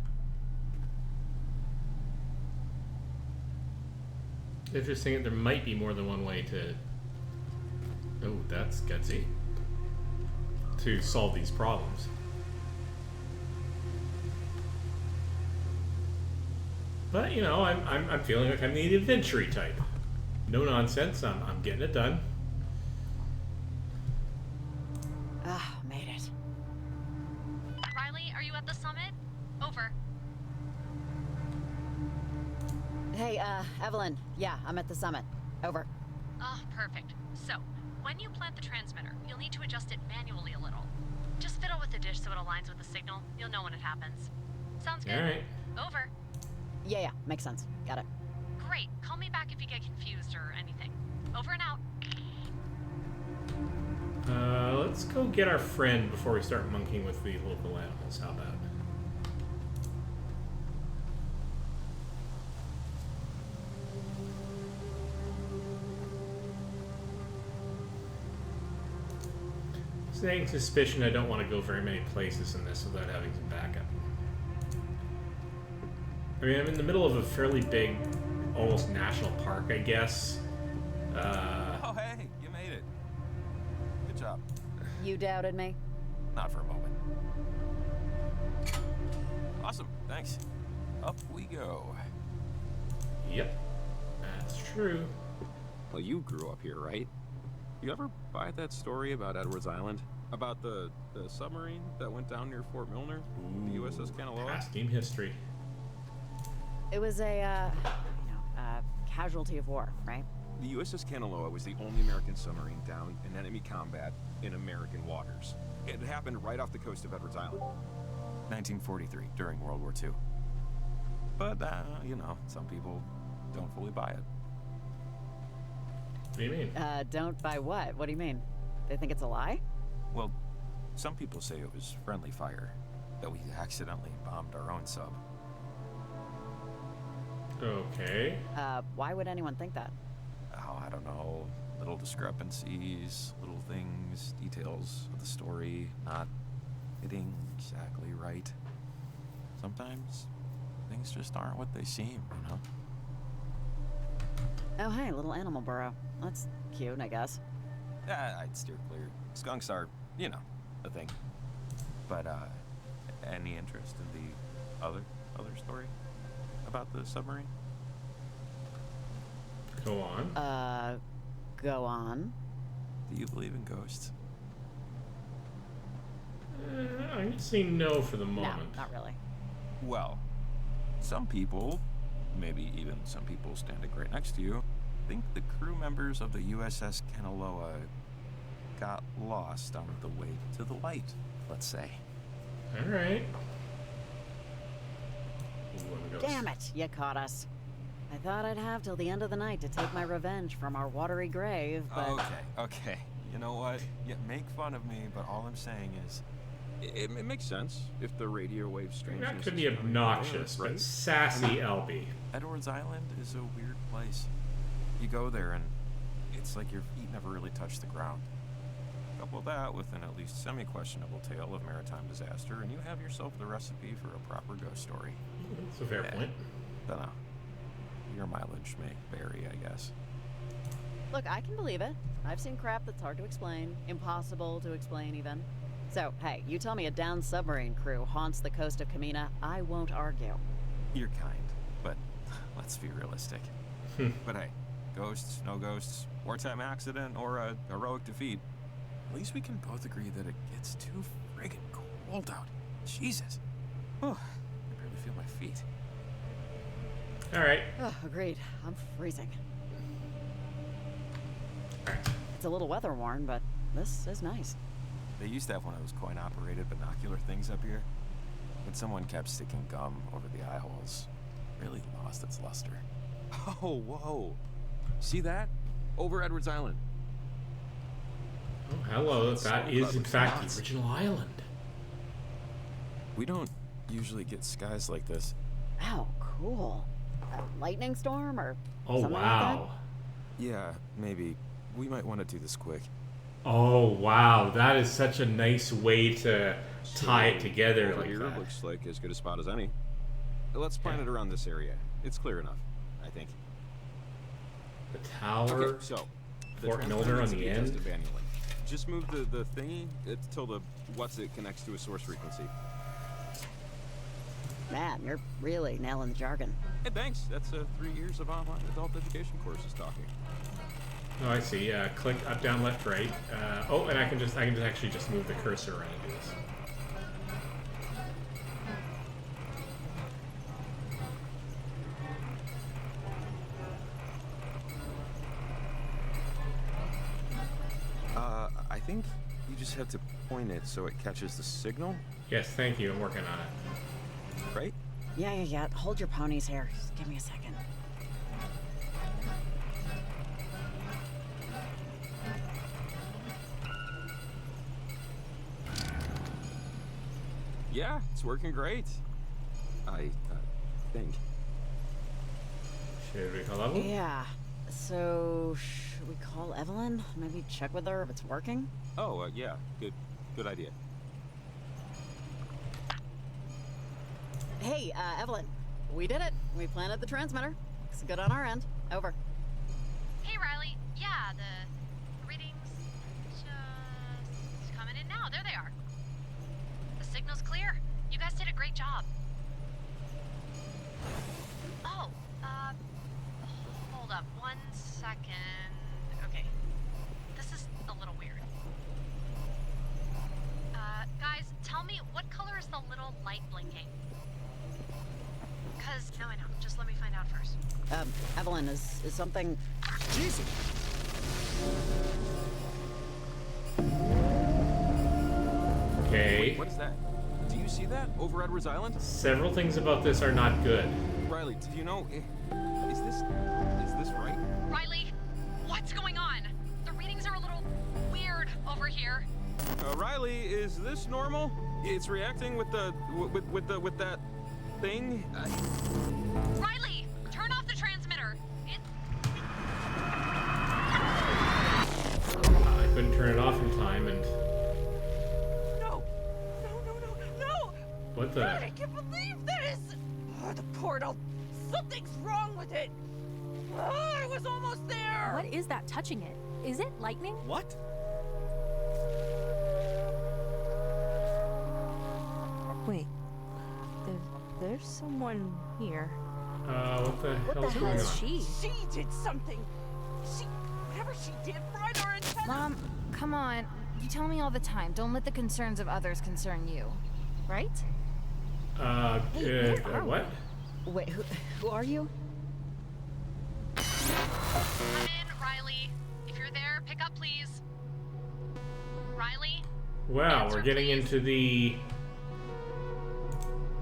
Interesting that there might be more than one way to... Oh, that's gutsy. To solve these problems. But, you know, I'm feeling like I'm the adventure type. No nonsense, I'm getting it done. Ah, made it. Riley, are you at the summit? Over. Hey, Evelyn. Yeah, I'm at the summit. Over. Oh, perfect. So, when you plant the transmitter, you'll need to adjust it manually a little. Just fiddle with the dish so it aligns with the signal. You'll know when it happens. Sounds good? Alright. Over. Yeah, makes sense. Got it. Great. Call me back if you get confused or anything. Over and out. Let's go get our friend before we start monkeying with the local animals. How about? Saying suspicion, I don't want to go very many places in this without having some backup. I mean, I'm in the middle of a fairly big, almost national park, I guess. Oh, hey, you made it. Good job. You doubted me? Not for a moment. Awesome, thanks. Up we go. Yep, that's true. Well, you grew up here, right? You ever buy that story about Edwards Island? About the submarine that went down near Fort Milner? The USS Kanaloa? Past game history. It was a, casualty of war, right? The USS Kanaloa was the only American submarine down in enemy combat in American waters. It happened right off the coast of Edwards Island. 1943, during World War II. But, some people don't fully buy it. What do you mean? Don't buy what? What do you mean? They think it's a lie? Well, some people say it was friendly fire, that we accidentally bombed our own sub. Okay. Why would anyone think that? Oh, I don't know. Little discrepancies, little things, details of the story not hitting exactly right. Sometimes things just aren't what they seem, you know? Oh, hey, little animal burrow. That's cute, I guess. I'd steer clear. Skunks are, a thing. But, any interest in the other story about the submarine? Go on. Go on. Do you believe in ghosts? I'm gonna say no for the moment. No, not really. Well, some people, maybe even some people standing right next to you, think the crew members of the USS Kanaloa got lost on the way to the light, let's say. Alright. Damn it, you caught us. I thought I'd have till the end of the night to take my revenge from our watery grave, but... Okay. You know what? You make fun of me, but all I'm saying is... It makes sense if the radio wave strangeness... That could be obnoxious, but sassy LB. Edwards Island is a weird place. You go there and it's like your feet never really touch the ground. Couple that with an at least semi-questionable tale of maritime disaster, and you have yourself the recipe for a proper ghost story. That's a fair point. Dunno. Your mileage may vary, I guess. Look, I can believe it. I've seen crap that's hard to explain, impossible to explain even. So, hey, you tell me a downed submarine crew haunts the coast of Kamina, I won't argue. You're kind, but let's be realistic. But hey, ghosts, no ghosts, wartime accident, or a heroic defeat, at least we can both agree that it gets too friggin' cold out. Jesus. Oh, I barely feel my feet. All right. Oh, agreed. I'm freezing. All right. It's a little weather worn, but this is nice. They used to have one of those coin-operated binocular things up here, but someone kept sticking gum over the eye holes. Really lost its luster. Oh, whoa. See that? Over Edwards Island. Oh, hello. It's That so is, clever. in fact, Nuts. the original island. We don't usually get skies like this. Wow, cool. A lightning storm or Oh, something wow. Yeah, maybe. We might want to do this quick. Oh, wow. That is such a nice way to tie it together Over like here that. looks like as good a spot as any. Let's plan it around this area. It's clear enough, I think. The tower. Okay, so the Fort transmitter Milner on needs to the be end. adjusted manually. Just move the thingy till the it connects to a source frequency. Man, you're really nailing the jargon. Hey, thanks. That's 3 years of online adult education courses talking. Oh, I see. Click up, down, left, right. Oh, and I can just actually just move the cursor around and do this. I think you just have to point it so it catches the signal, Yes, thank you. I'm working on it. right? Yeah. Hold your ponies here. Just give me a second. Yeah, it's working great. I think. Should we call level? Yeah. So, should we call Evelyn? Maybe check with her if it's working? Oh, yeah. Good idea. Hey, Evelyn. We did it. We planted the transmitter. Looks good on our end. Over. Hey, Riley. Yeah, the readings just coming in now. There they are. The signal's clear. You guys did a great job. Oh, hold up 1 second. Okay. This is a little weird. Guys, tell me, what color is the little light blinking? Cause, no, I know. Just let me find out first. Evelyn, is something... Jesus! Okay. Wait, what is that? Do you see that over Edwards Island? Several things about this are not good. Riley, do you know? Is this right? Riley, what's going on? The readings are a little weird over here. Riley, is this normal? It's reacting with that thing. Riley, turn off the transmitter. I couldn't turn it off in time, and No! what the? God, I can't believe this! Oh, the portal! Something's wrong with it! Oh, I was almost there! What is that touching it? Is it lightning? What? Wait. There's someone here. What the What hell's the going hell on? is She. She did something! Whatever she did, fried our antenna! Mom, come on. You tell me all the time. Don't let the concerns of others concern you. Right? Hey, where are What? Wait, who are you? Come in, Riley. If you're there, pick up, please. Riley? Wow, Answer, we're getting please. into the.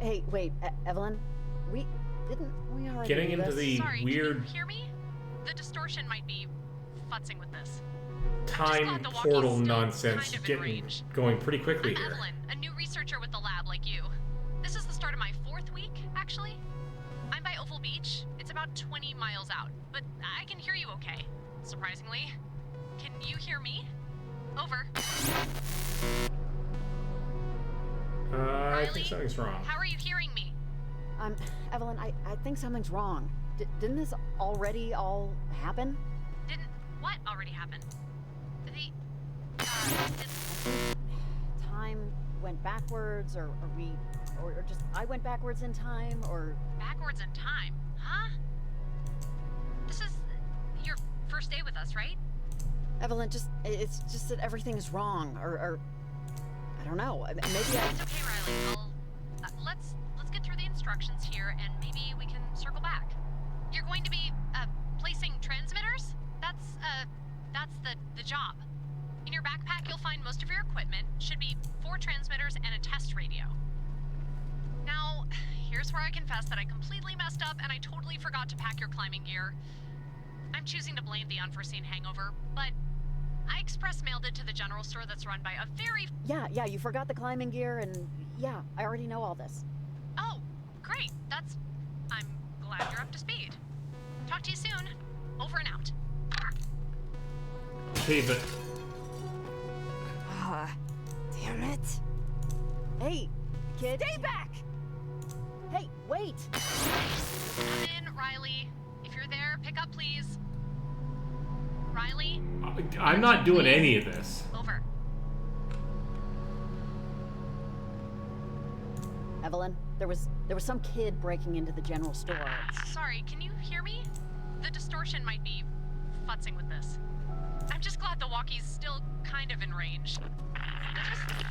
Hey, wait, Evelyn? We already Getting do into this? the Sorry, weird can you hear me? The distortion might be futzing with this. time glad the walkie's portal still nonsense kind of in getting range. going pretty quickly I'm here. Evelyn, a new researcher with the lab like you. This is the start of my 4th week, actually. I'm by Oval Beach. It's about 20 miles out, but I can hear you okay, surprisingly. Can you hear me? Over. I think something's wrong. How are you hearing me? Evelyn, I think something's wrong. Didn't this already all happen? Didn't what already happen? Time went backwards, or just I went backwards in time, or... Backwards in time? Huh? This is your first day with us, right? Evelyn, it's just that everything is wrong, or I don't know. Maybe It's okay, Riley. Let's get through the instructions here, and maybe we can circle back. You're going to be placing transmitters? That's the job. In your backpack, you'll find most of your equipment. Should be 4 transmitters and a test radio. Now, here's where I confess that I completely messed up and I totally forgot to pack your climbing gear. I'm choosing to blame the unforeseen hangover, but I express mailed it to the general store that's run by a very... Yeah, you forgot the climbing gear, and yeah, I already know all this. Oh, great. I'm glad you're up to speed. Talk to you soon. Over and out. Okay, but... Damn it. Hey, kid. Stay back! Hey, wait! Come in, Riley. If you're there, pick up, please. Riley? I'm not doing any of this. Over. Evelyn, there was some kid breaking into the general store. Sorry, can you hear me? The distortion might be futzing with this. I'm just glad the walkie's still kind of in range.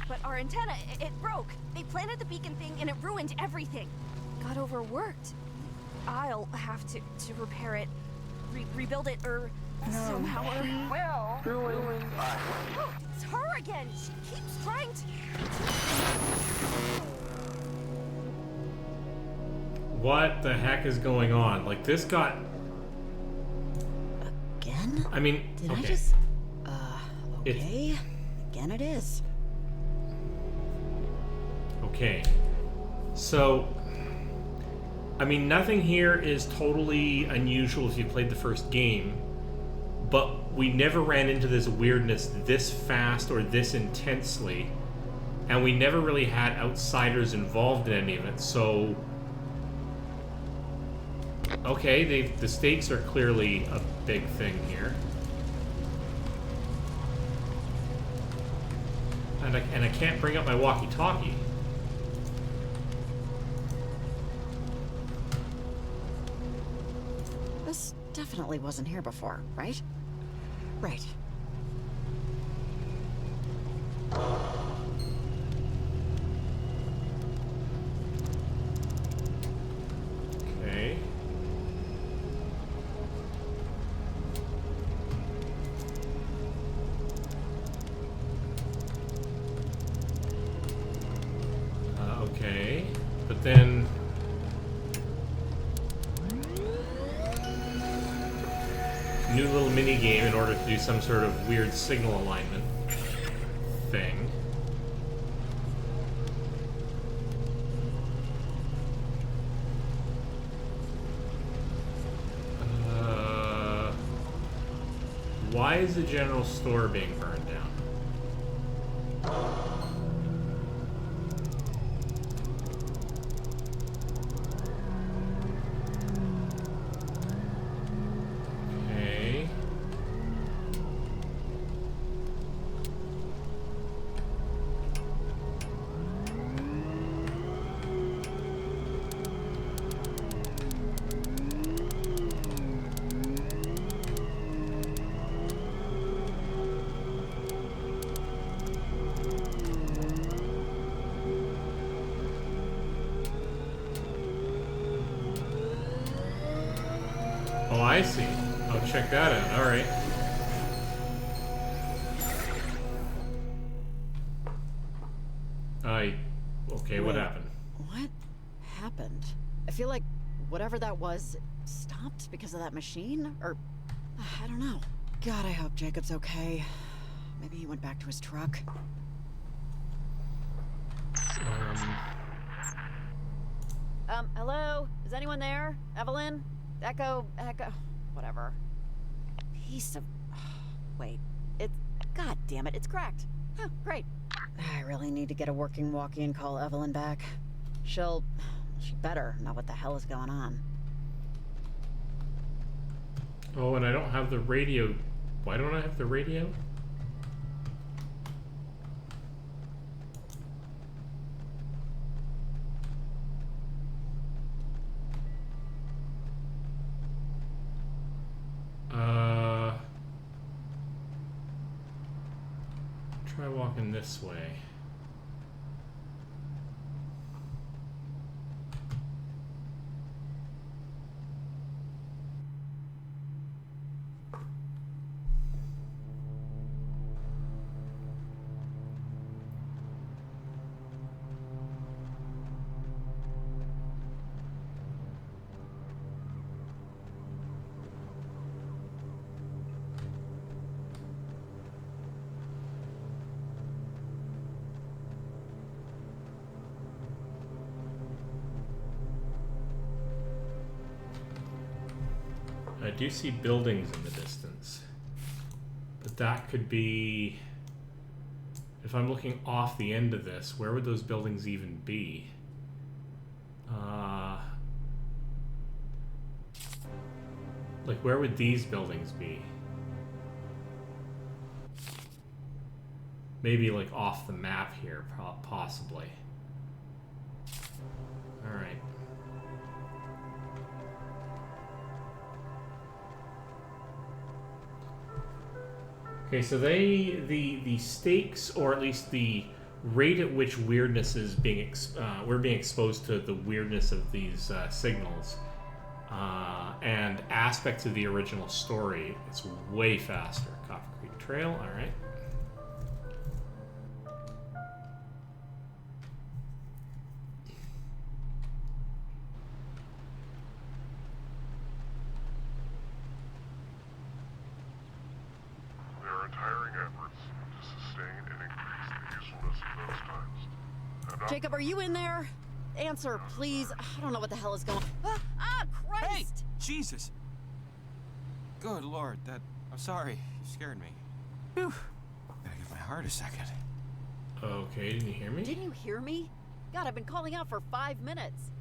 But our antenna, it broke. They planted the beacon thing and it ruined everything. Got overworked. I'll have to repair it, rebuild it, or somehow ruin. Oh, it's her again. She keeps trying to. What the heck is going on? Like, this got... Again? I mean, Did okay. I just... okay. Again it is. Okay. So, I mean, nothing here is totally unusual if you played the first game, but we never ran into this weirdness this fast or this intensely, and we never really had outsiders involved in any of it, so... Okay, the stakes are clearly a big thing here. And I can't bring up my walkie-talkie. This definitely wasn't here before, right? Right. Okay. Okay, but then... New little mini game in order to do some sort of weird signal alignment thing. Why is the general store being burned down? Okay. Oh, I see. Oh, check that out. All right. Okay, what happened? What happened? I feel like whatever that was stopped because of that machine, or I don't know. God, I hope Jacob's okay. Maybe he went back to his truck. Hello? Is anyone there? Evelyn? Echo, whatever. Piece of... Wait, God damn it, it's cracked. Huh, great. I really need to get a working walkie and call Evelyn back. She better know what the hell is going on. Oh, and I don't have the radio. Why don't I have the radio? Try walking this way. I do see buildings in the distance, but that could be, if I'm looking off the end of this, where would those buildings even be? Like, where would these buildings be? Maybe like off the map here, possibly. All right. Okay, so the stakes, or at least the rate at which weirdness is being we're being exposed to the weirdness of these signals and aspects of the original story, it's way faster. Copper Creek Trail, all right. Jacob, are you in there? Answer, please. I don't know what the hell is going on. Christ! Hey! Jesus! Good Lord, I'm sorry. You scared me. Whew. Gotta give my heart a second. Okay, didn't you hear me? Didn't you hear me? God, I've been calling out for 5 minutes.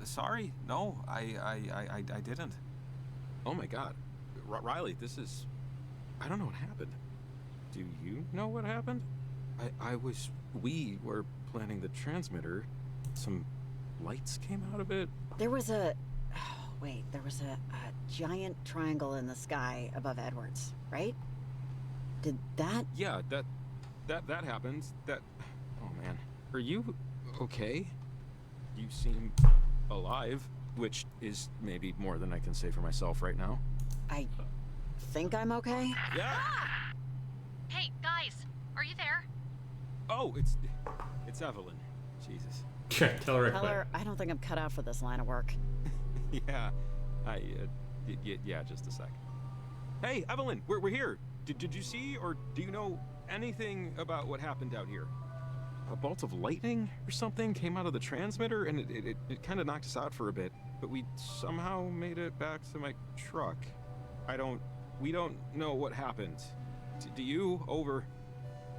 Sorry. No, I didn't. Oh my God. Riley, I don't know what happened. Do you know what happened? We were planning the transmitter. Some lights came out of it. There was a giant triangle in the sky above Edwards, right? Did that? Yeah, that happened. Oh man. Are you okay? You seem alive, which is maybe more than I can say for myself right now. I think I'm okay. Yeah. Ah! Hey, guys, are you there? Oh, it's Evelyn. Jesus. Tell her. Tell her I don't think I'm cut out for this line of work. Yeah. Yeah, just a sec. Hey, Evelyn, we're here. Did you see or do you know anything about what happened out here? A bolt of lightning or something came out of the transmitter and it kind of knocked us out for a bit, but we somehow made it back to my truck. We don't know what happened. Do you? Over.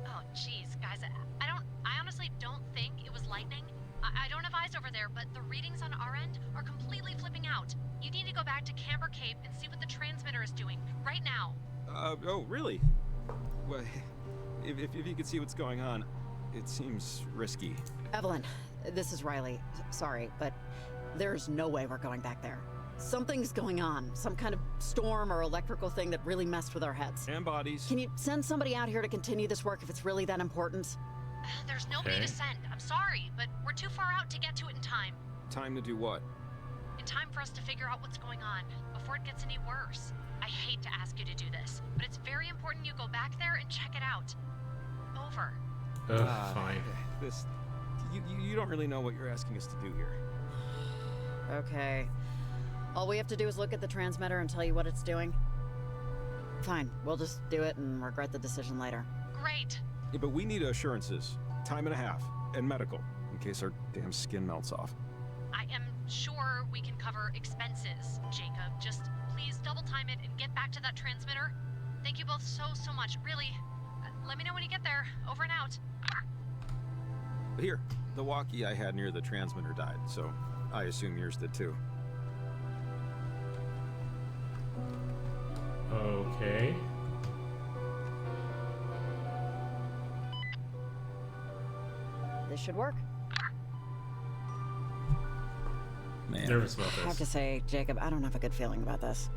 Oh, jeez, guys, I honestly don't think it was lightning. I don't have eyes over there, but the readings on our end are completely flipping out. You need to go back to Camber Cape and see what the transmitter is doing right now. Oh, really? Well, if you could see what's going on, it seems risky. Evelyn, this is Riley. Sorry, but there's no way we're going back there. Something's going on. Some kind of storm or electrical thing that really messed with our heads. And bodies. Can you send somebody out here to continue this work if it's really that important? There's nobody to send. I'm sorry, but we're too far out to get to it in time. Time to do what? In time for us to figure out what's going on, before it gets any worse. I hate to ask you to do this, but it's very important you go back there and check it out. Over. Fine. You don't really know what you're asking us to do here. Okay. All we have to do is look at the transmitter and tell you what it's doing. Fine, we'll just do it and regret the decision later. Great. Yeah, but we need assurances. Time and a half. And medical. In case our damn skin melts off. I am sure we can cover expenses, Jacob. Just please double time it and get back to that transmitter. Thank you both so much. Really. Let me know when you get there. Over and out. Here, the walkie I had near the transmitter died, so I assume yours did too. Okay. This should work. Man. Nervous about I have to this. say, Jacob, I don't have a good feeling about this.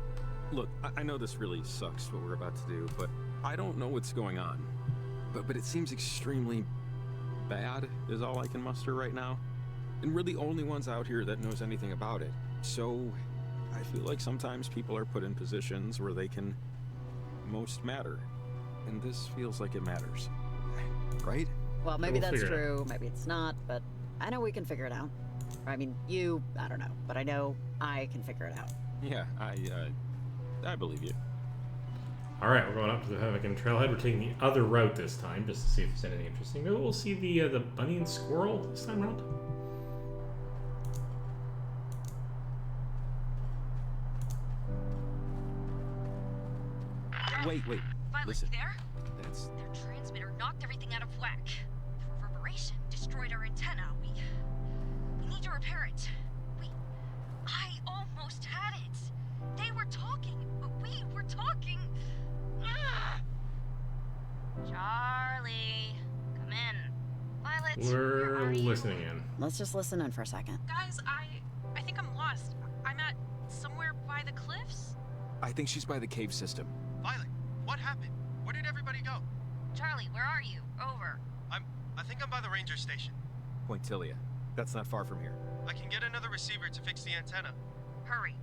Look, I know this really sucks what we're about to do, but I don't know what's going on. But it seems extremely bad is all I can muster right now. And we're the only ones out here that knows anything about it. So I feel like sometimes people are put in positions where they can most matter. And this feels like it matters. Right? Well, maybe We'll that's figure it true, maybe it's not, but I know we can figure it out. I mean, I don't know, but I know I can figure it out. Yeah, I believe you. All right, we're going up to the Pemmican Trailhead. We're taking the other route this time, just to see if there's anything interesting. Maybe we'll see the bunny and squirrel this time around. Wait. Violet, Listen. you there? That's... Their transmitter knocked everything out of whack. The reverberation destroyed our antenna. We need to repair it. I almost had it. They were talking. We were talking. Ah! Charlie, come in. Violet, where are We're you? listening in. Let's just listen in for a second. Guys, I think I'm lost. I'm at somewhere by the cliffs. I think she's by the cave system. Violet, what happened? Where did everybody go? Charlie, where are you? Over. I think I'm by the ranger station. Pointillia. That's not far from here. I can get another receiver to fix the antenna. Hurry.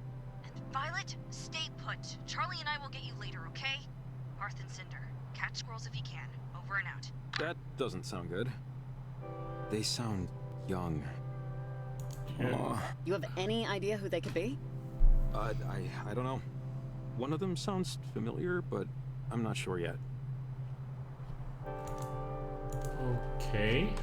And Violet, stay put. Charlie and I will get you later, okay? Hearth and Cinder, catch squirrels if you can. Over and out. That doesn't sound good. They sound young. Yeah. Aw. You have any idea who they could be? I don't know. One of them sounds familiar, but I'm not sure yet. Okay.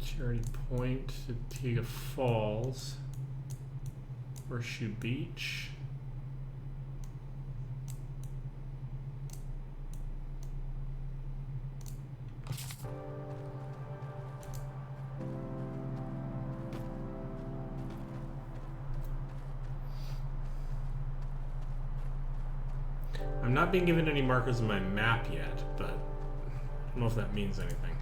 Charity Point, Antigua Falls, Horseshoe Beach. I'm not being given any markers on my map yet, but I don't know if that means anything.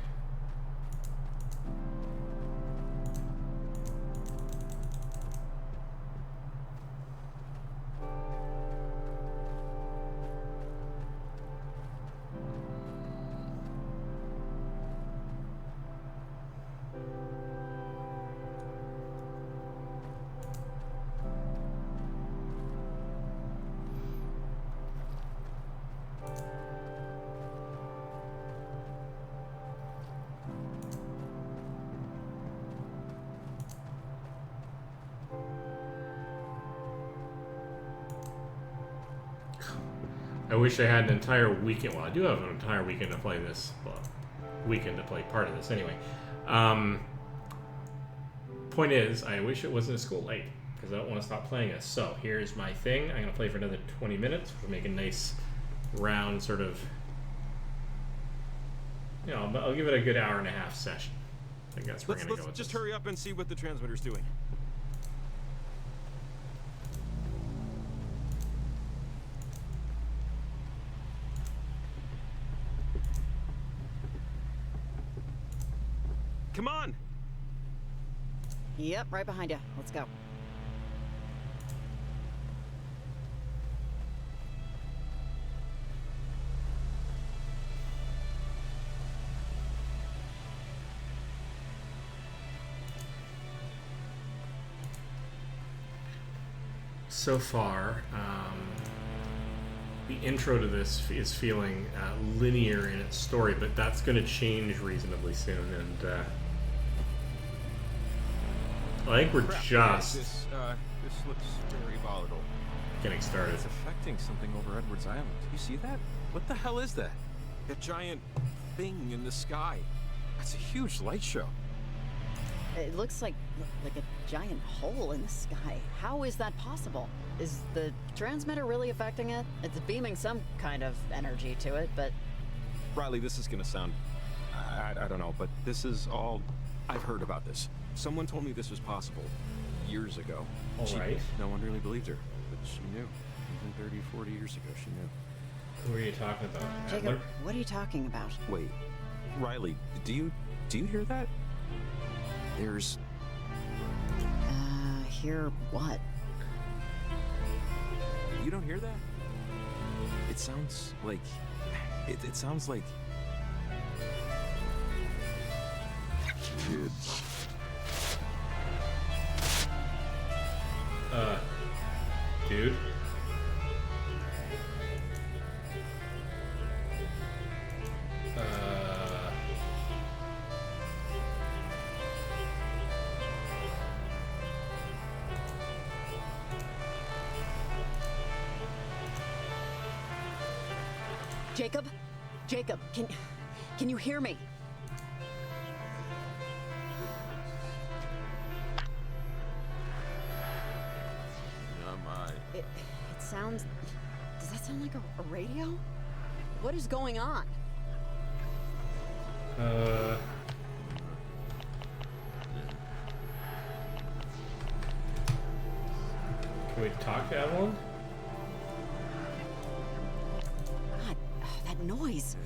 I wish I had an entire weekend. Well, I do have an entire weekend to play this. Well, weekend to play part of this anyway. Point is, I wish it wasn't a school late because I don't want to stop playing this. So here's my thing. I'm going to play for another 20 minutes, which will make a nice round sort of. You know, I'll give it a good hour and a half session. I think that's where we're going to go with Just this. hurry up and see what the transmitter's doing. Come on! Yep, right behind you. Let's go. So far, the intro to this is feeling linear in its story, but that's going to change reasonably soon, and I think we're Crap, just This looks very volatile. getting started. It's affecting something over Edwards Island. You see that? What the hell is that? That giant thing in the sky. It's a huge light show. It looks like a giant hole in the sky. How is that possible? Is the transmitter really affecting it? It's beaming some kind of energy to it, but... Riley, this is gonna sound... I don't know, but this is all... I've heard about this. Someone told me this was possible years ago. Alright. No one really believed her, but she knew. Even 30, 40 years ago, she knew. Who are you talking about? Jacob, Adler? what are you talking about? Wait, Riley, do you hear that? There's... Hear what? You don't hear that? It sounds like... It sounds like... Kids. Dude? Jacob? Jacob, can you hear me? It sounds... Does that sound like a radio? What is going on? Can we talk to Evelyn? God, that noise.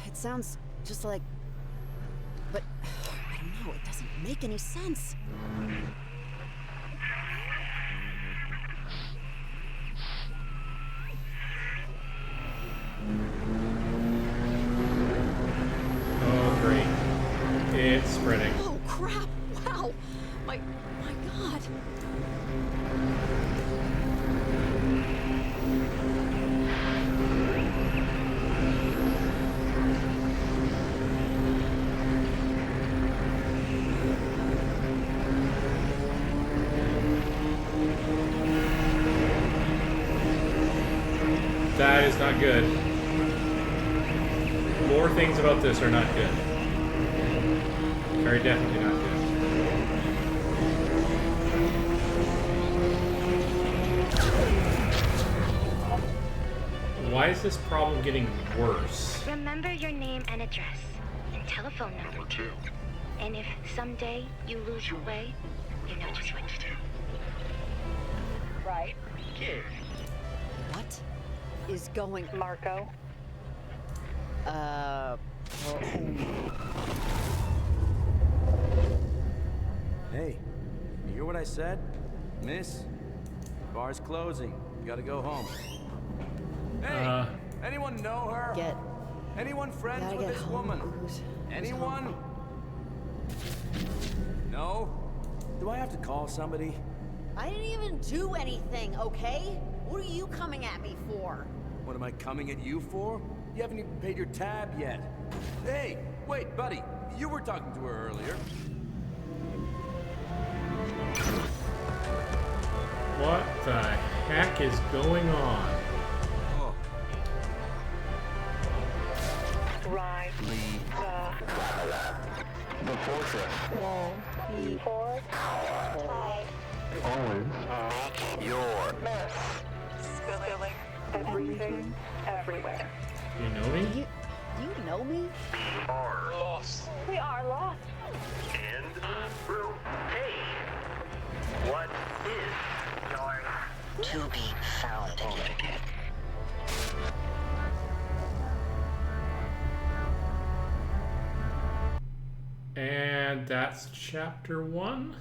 It sounds just like... But, I don't know, it doesn't make any sense. Oh, great. It's spreading. Oh, crap! Wow! My God! That is not good. More things about this are not good. Very definitely not good. Why is this problem getting worse? Remember your name and address, and telephone number too. And if someday you lose your way, you know just what to do. Right. Kid. What is going... Marco? Hey, you hear what I said? Miss, bar's closing. You gotta go home. Hey, anyone know her? Anyone friends with this woman? Anyone? No? Do I have to call somebody? I didn't even do anything, okay? What are you coming at me for? What am I coming at you for? You haven't even paid your tab yet. Hey, wait, buddy. You were talking to her earlier. What the heck is going on? Oh. Right. The fortress. Won't be fortified. Always make your Mess. Spilling everything everywhere. You know me? Do you know me? We are lost. We are lost. And room. Hey, what is going to be found again? And that's chapter 1?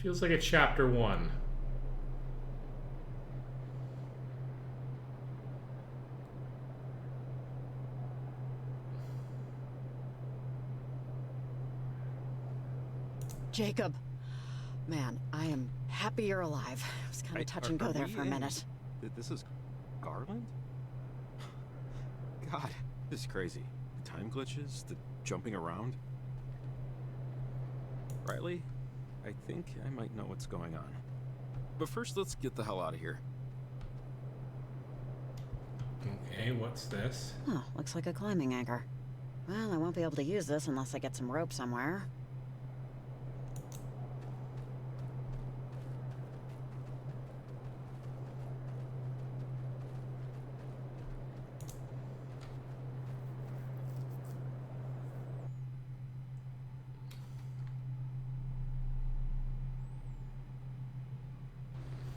Feels like a chapter 1. Jacob. Man, I am happy you're alive. It was kind of touch and go there for a minute. This is Garland? God, this is crazy. The time glitches, the jumping around. Riley, I think I might know what's going on. But first, let's get the hell out of here. Okay, what's this? Oh, looks like a climbing anchor. Well, I won't be able to use this unless I get some rope somewhere.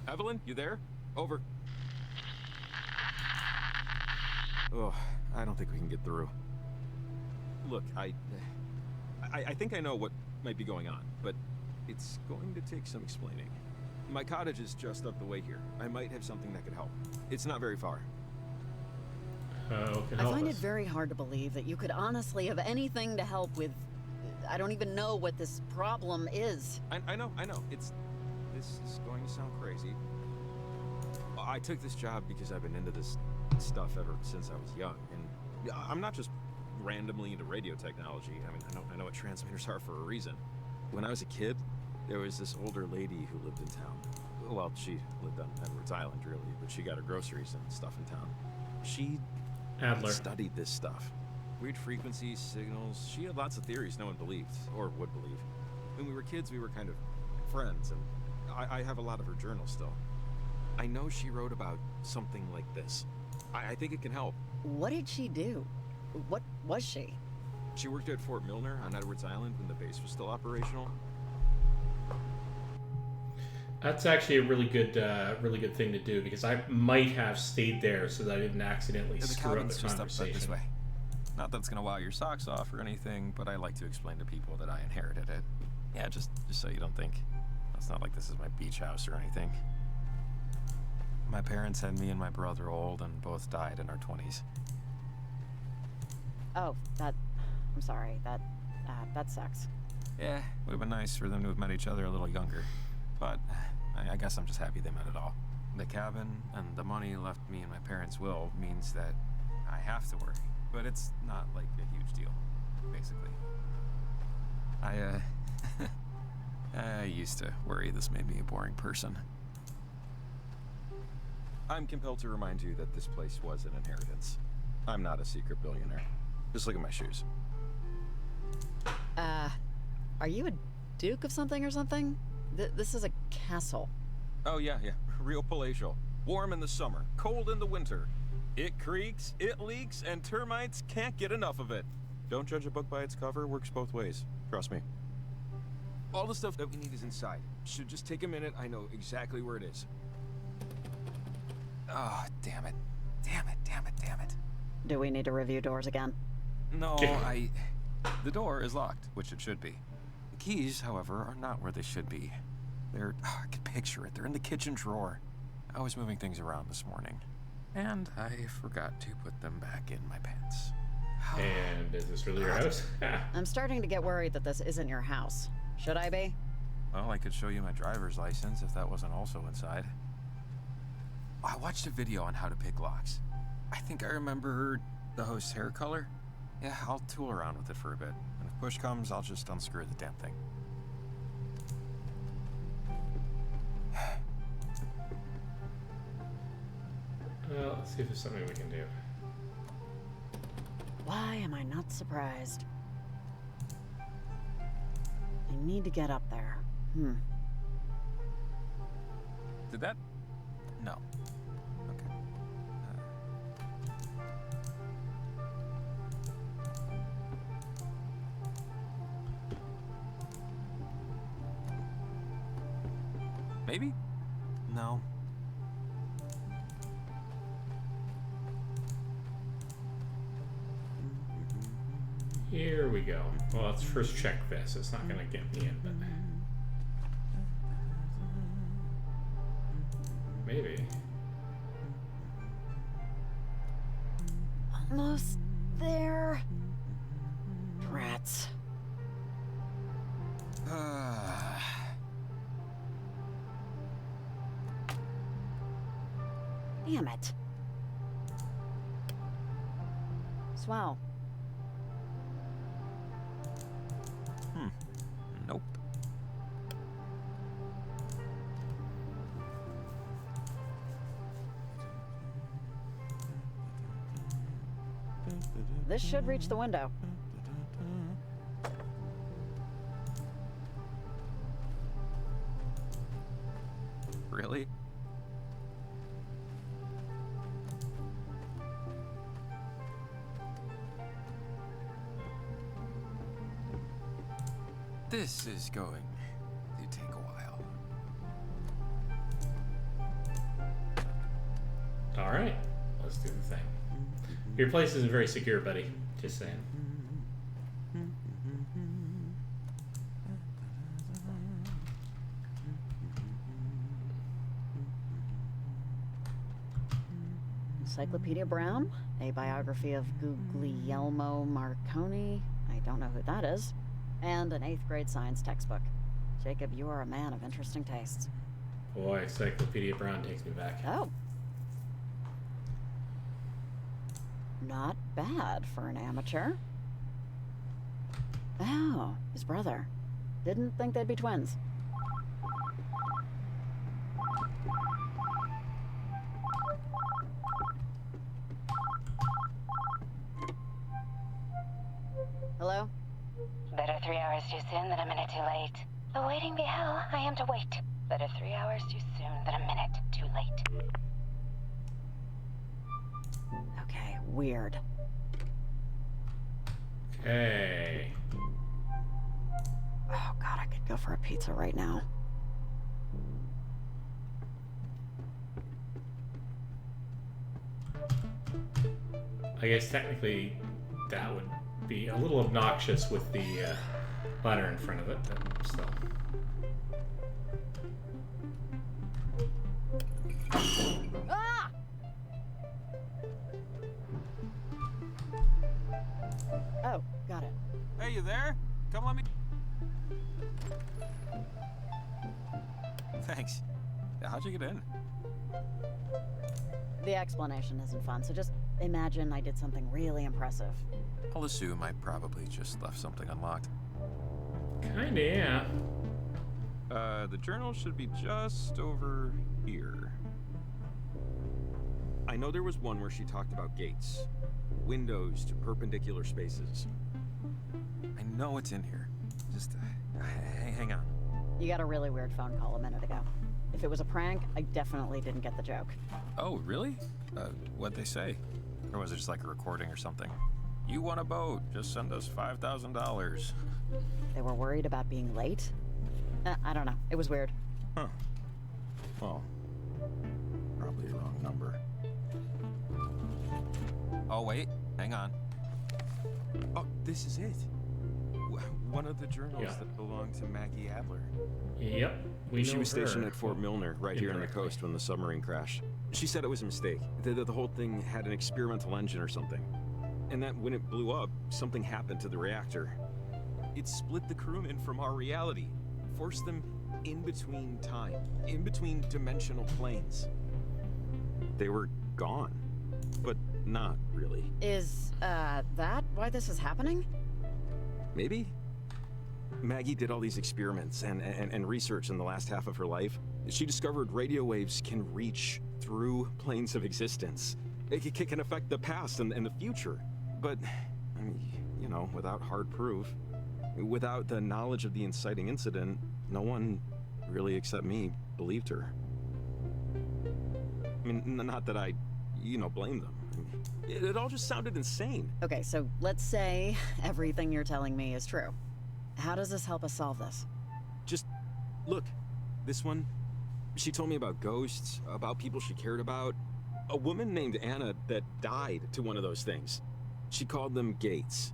Evelyn, you there? Over. Oh, I don't think we can get through. Look, I think I know what might be going on, but it's going to take some explaining. My cottage is just up the way here. I might have something that could help. It's not very far. I find it very hard to believe that you could honestly have anything to help with. I don't even know what this problem is. I know. This is going to sound crazy. I took this job because I've been into this stuff ever since I was young, and I'm not just randomly into radio technology. I mean, I know what transmitters are for a reason. When I was a kid, there was this older lady who lived in town. Well, she lived on Edwards Island, really, but she got her groceries and stuff in town. She studied this stuff. Weird frequencies, signals. She had lots of theories no one believed, or would believe. When we were kids, we were kind of friends, and I have a lot of her journals still. I know she wrote about something like this. I think it can help. What did she do? What was she? She worked at Fort Milner on Edwards Island when the base was still operational. That's actually a really good thing to do, because I might have stayed there so that I didn't accidentally screw up the just up conversation. this way. Not that it's gonna wow your socks off or anything, but I like to explain to people that I inherited it. Yeah, just so you don't think. It's not like this is my beach house or anything. My parents had me and my brother old, and both died in our 20s. Oh, I'm sorry. That sucks. Yeah, it would have been nice for them to have met each other a little younger. But I guess I'm just happy they met it all. The cabin and the money left me in my parents' will means that I have to worry. But it's not like a huge deal, basically. I used to worry this made me a boring person. I'm compelled to remind you that this place was an inheritance. I'm not a secret billionaire. Just look at my shoes. Are you a duke of something or something? This is a castle. Oh, yeah. Real palatial. Warm in the summer, cold in the winter. It creaks, it leaks, and termites can't get enough of it. Don't judge a book by its cover, works both ways. Trust me. All the stuff that we need is inside. Should just take a minute, I know exactly where it is. Oh, damn it. Damn it. Do we need to review doors again? No, The door is locked, which it should be. The keys, however, are not where they should be. I can picture it. They're in the kitchen drawer. I was moving things around this morning, and I forgot to put them back in my pants. And is this really your house? I'm starting to get worried that this isn't your house. Should I be? Well, I could show you my driver's license if that wasn't also inside. I watched a video on how to pick locks. I think I remember the host's hair color. Yeah, I'll tool around with it for a bit. And if push comes, I'll just unscrew the damn thing. Well, let's see if there's something we can do. Why am I not surprised? I need to get up there. Did that? No. Okay. Maybe? No. Here we go. Well, let's first check this. It's not gonna get me in, but maybe. Almost there. Rats. Damn it. Swell. Nope. This should reach the window. Really? This is going to take a while. All right, let's do the thing. Your place isn't very secure, buddy. Just saying. Encyclopedia Brown, a biography of Guglielmo Marconi. I don't know who that is. And an 8th grade science textbook. Jacob, you are a man of interesting tastes. Boy, Encyclopedia Brown takes me back. Oh. Not bad for an amateur. Oh, his brother. Didn't think they'd be twins. Hello? Better 3 hours too soon than a minute too late. Though waiting be hell, I am to wait. Better 3 hours too soon than a minute too late. Okay, weird. Okay. Oh god, I could go for a pizza right now. I guess technically that would be a little obnoxious with the ladder in front of it, but still. Ah! Oh, got it. Hey, you there? Come let me... Thanks. How'd you get in? The explanation isn't fun, so just imagine I did something really impressive. I'll assume I probably just left something unlocked. Kinda, yeah. The journal should be just over here. I know there was one where she talked about gates. Windows to perpendicular spaces. I know it's in here. Just, hang on. You got a really weird phone call a minute ago. If it was a prank, I definitely didn't get the joke. Oh, really? What'd they say? Or was it just like a recording or something? You want a boat, just send us $5,000. They were worried about being late? I don't know. It was weird. Huh. Well, probably the wrong number. Oh, wait. Hang on. Oh, this is it. One of the journals that belonged to Maggie Adler. Yep. She was stationed at Fort Milner, right here on the coast when the submarine crashed. She said it was a mistake. The whole thing had an experimental engine or something. And that when it blew up, something happened to the reactor. It split the crewmen from our reality. Forced them in between time. In between dimensional planes. They were gone. But not really. Is, that why this is happening? Maybe? Maggie did all these experiments and research in the last half of her life. She discovered radio waves can reach through planes of existence. It can affect the past and the future. But, I mean, you know, without hard proof, without the knowledge of the inciting incident, no one, really except me, believed her. I mean, not that I, blame them. It all just sounded insane. Okay, so let's say everything you're telling me is true. How does this help us solve this? Just, look, this one, she told me about ghosts, about people she cared about. A woman named Anna that died to one of those things. She called them gates.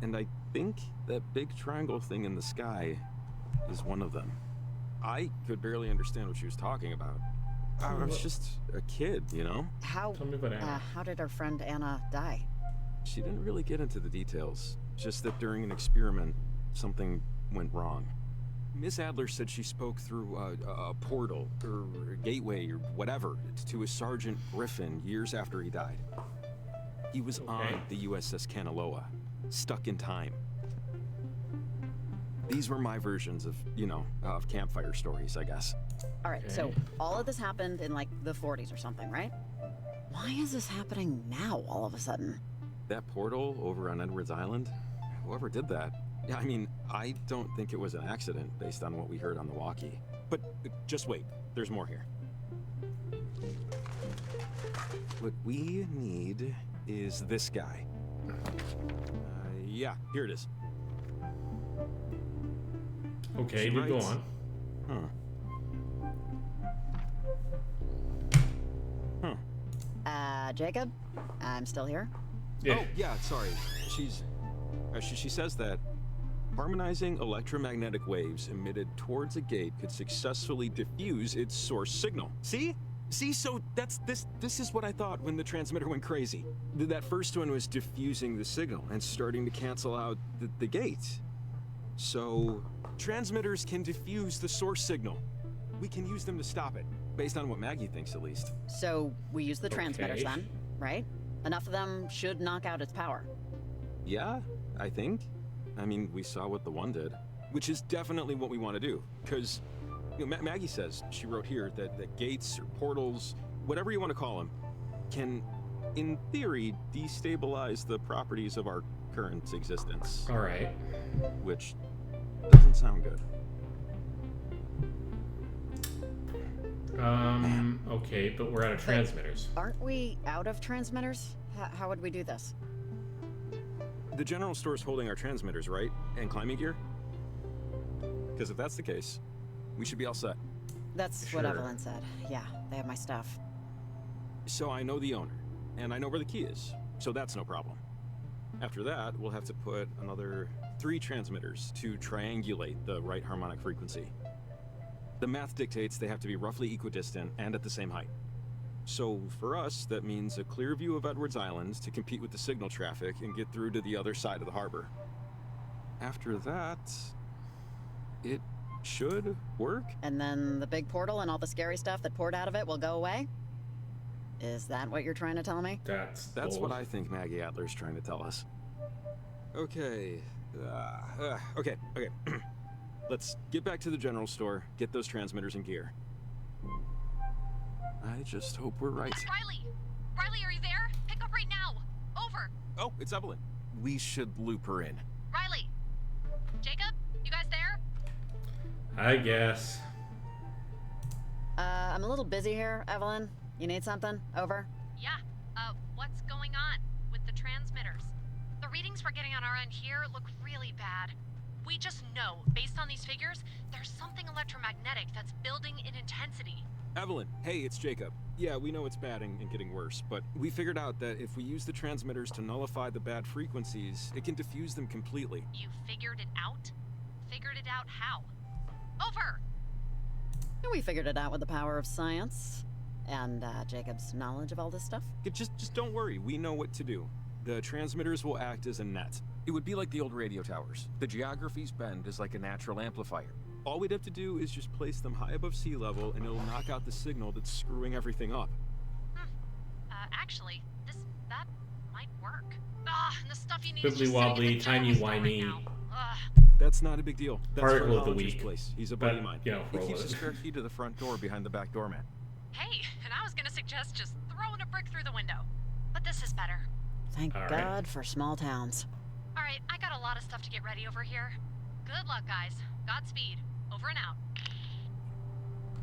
And I think that big triangle thing in the sky is one of them. I could barely understand what she was talking about. I was just a kid, you know? How did our friend Anna die? She didn't really get into the details. Just that during an experiment, something went wrong. Miss Adler said she spoke through a portal, or a gateway, or whatever, to a Sergeant Griffin years after he died. He was on the USS Kanaloa, stuck in time. These were my versions of, of campfire stories, I guess. All right, so all of this happened in, like, the 40s or something, right? Why is this happening now, all of a sudden? That portal over on Edwards Island, whoever did that, yeah, I mean, I don't think it was an accident based on what we heard on the walkie. But just wait, there's more here. What we need is this guy. Yeah, here it is. Okay, you go on. Jacob? I'm still here? Yeah. Oh, yeah, sorry. She says that harmonizing electromagnetic waves emitted towards a gate could successfully diffuse its source signal. See? So this is what I thought when the transmitter went crazy. That first one was diffusing the signal and starting to cancel out the gate. So, transmitters can diffuse the source signal. We can use them to stop it, based on what Maggie thinks at least. So, we use the transmitters then, right? Enough of them should knock out its power. Yeah, I think. I mean, we saw what the one did, which is definitely what we want to do. Because, you know, Maggie says, she wrote here, that gates or portals, whatever you want to call them, can, in theory, destabilize the properties of our current existence. All right. Which doesn't sound good. Okay, but we're out of transmitters. Aren't we out of transmitters? How would we do this? The general store's holding our transmitters, right? And climbing gear? Because if that's the case, we should be all set. That's what Evelyn said. Yeah, they have my stuff. So I know the owner, and I know where the key is, so that's no problem. After that, we'll have to put another 3 transmitters to triangulate the right harmonic frequency. The math dictates they have to be roughly equidistant and at the same height. So for us, that means a clear view of Edwards Island to compete with the signal traffic and get through to the other side of the harbor. After that, it should work. And then the big portal and all the scary stuff that poured out of it will go away? Is that what you're trying to tell me? That's what I think Maggie Adler's trying to tell us. Okay. Okay. Let's get back to the general store, get those transmitters in gear. I just hope we're right. Riley! Riley, are you there? Pick up right now! Over! Oh, it's Evelyn. We should loop her in. Riley! Jacob? You guys there? I guess. I'm a little busy here, Evelyn. You need something? Over? Yeah. What's going on with the transmitters? The readings we're getting on our end here look really bad. We just know, based on these figures, there's something electromagnetic that's building in intensity. Evelyn, hey, it's Jacob. Yeah, we know it's bad and getting worse, but we figured out that if we use the transmitters to nullify the bad frequencies, it can diffuse them completely. You figured it out? Figured it out how? Over! We figured it out with the power of science. And Jacob's knowledge of all this stuff? Just don't worry, we know what to do. The transmitters will act as a net. It would be like the old radio towers. The geography's bend is like a natural amplifier. All we'd have to do is just place them high above sea level and it'll knock out the signal that's screwing everything up. Actually, that might work. And the stuff you need Wibbly wobbly, tiny whiny. That's not a big deal. That's Particle of the Harologist's week. place. He's a buddy of mine. You know, He keeps a spare key to the front door behind the back doormat. Hey, and I was gonna suggest just throwing a brick through the window. But this is better. Thank God for small towns. Alright, I got a lot of stuff to get ready over here. Good luck, guys. Godspeed. Over and out.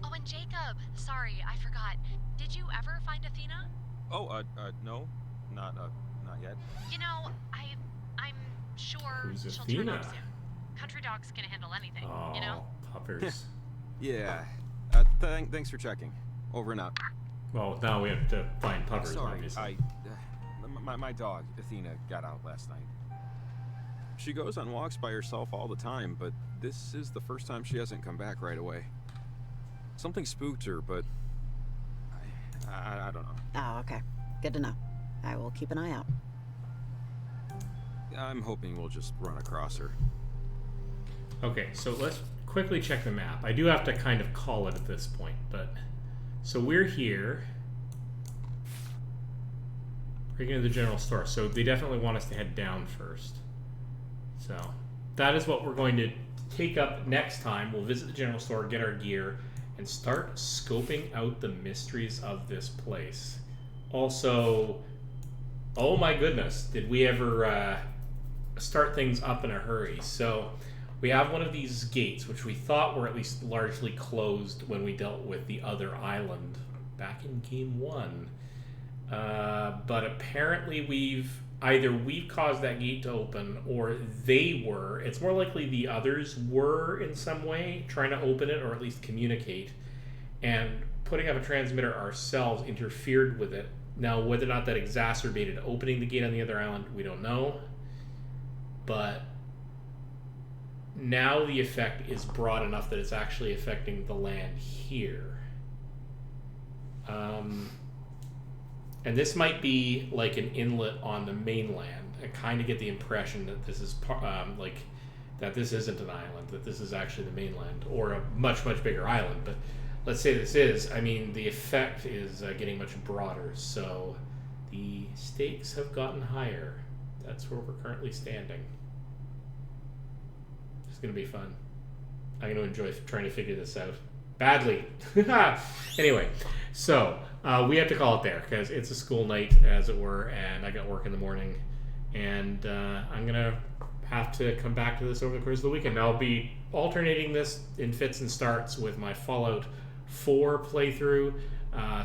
Oh, and Jacob, sorry, I forgot. Did you ever find Athena? Oh, no. Not yet. You know, I'm sure Who's she'll turn up Athena? soon. Country dogs can handle anything, Oh, you know? puppers. Yeah. Thanks for checking. Over and out. Well, now we have to find puppers, Sorry, obviously. My dog, Athena, got out last night. She goes on walks by herself all the time, but this is the first time she hasn't come back right away. Something spooked her, but I don't know. Oh, okay. Good to know. I will keep an eye out. I'm hoping we'll just run across her. Okay, so let's quickly check the map. I do have to kind of call it at this point, but... So we're here. Breaking into the general store. So they definitely want us to head down first. So that is what we're going to take up next time. We'll visit the general store, get our gear, and start scoping out the mysteries of this place. Also, oh my goodness, did we ever start things up in a hurry. So we have one of these gates, which we thought were at least largely closed when we dealt with the other island back in Game 1. But apparently we've caused that gate to open, or they were. It's more likely the others were in some way trying to open it, or at least communicate. And putting up a transmitter ourselves interfered with it. Now, whether or not that exacerbated opening the gate on the other island, we don't know. But now the effect is broad enough that it's actually affecting the land here. And this might be like an inlet on the mainland. I kind of get the impression that this is that this isn't an island, that this is actually the mainland, or a much, much bigger island. But let's say this is. I mean, the effect is getting much broader, so the stakes have gotten higher. That's where we're currently standing. It's going to be fun. I'm going to enjoy trying to figure this out. Badly. Anyway, so we have to call it there because it's a school night, as it were, and I got work in the morning. And I'm going to have to come back to this over the course of the weekend. I'll be alternating this in fits and starts with my Fallout 4 playthrough,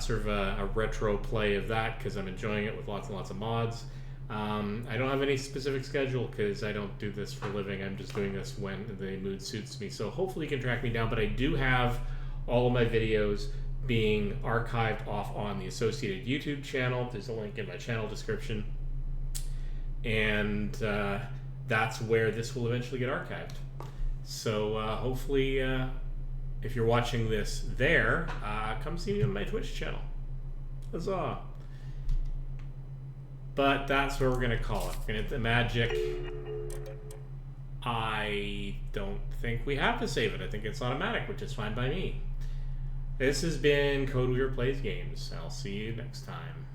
sort of a retro play of that because I'm enjoying it with lots and lots of mods. I don't have any specific schedule because I don't do this for a living. I'm just doing this when the mood suits me. So hopefully you can track me down. But I do have all of my videos being archived off on the associated YouTube channel. There's a link in my channel description. And that's where this will eventually get archived. So hopefully, if you're watching this there, come see me on my Twitch channel. Huzzah! But that's what we're going to call it. And the magic, I don't think we have to save it. I think it's automatic, which is fine by me. This has been Code Weaver Plays Games. I'll see you next time.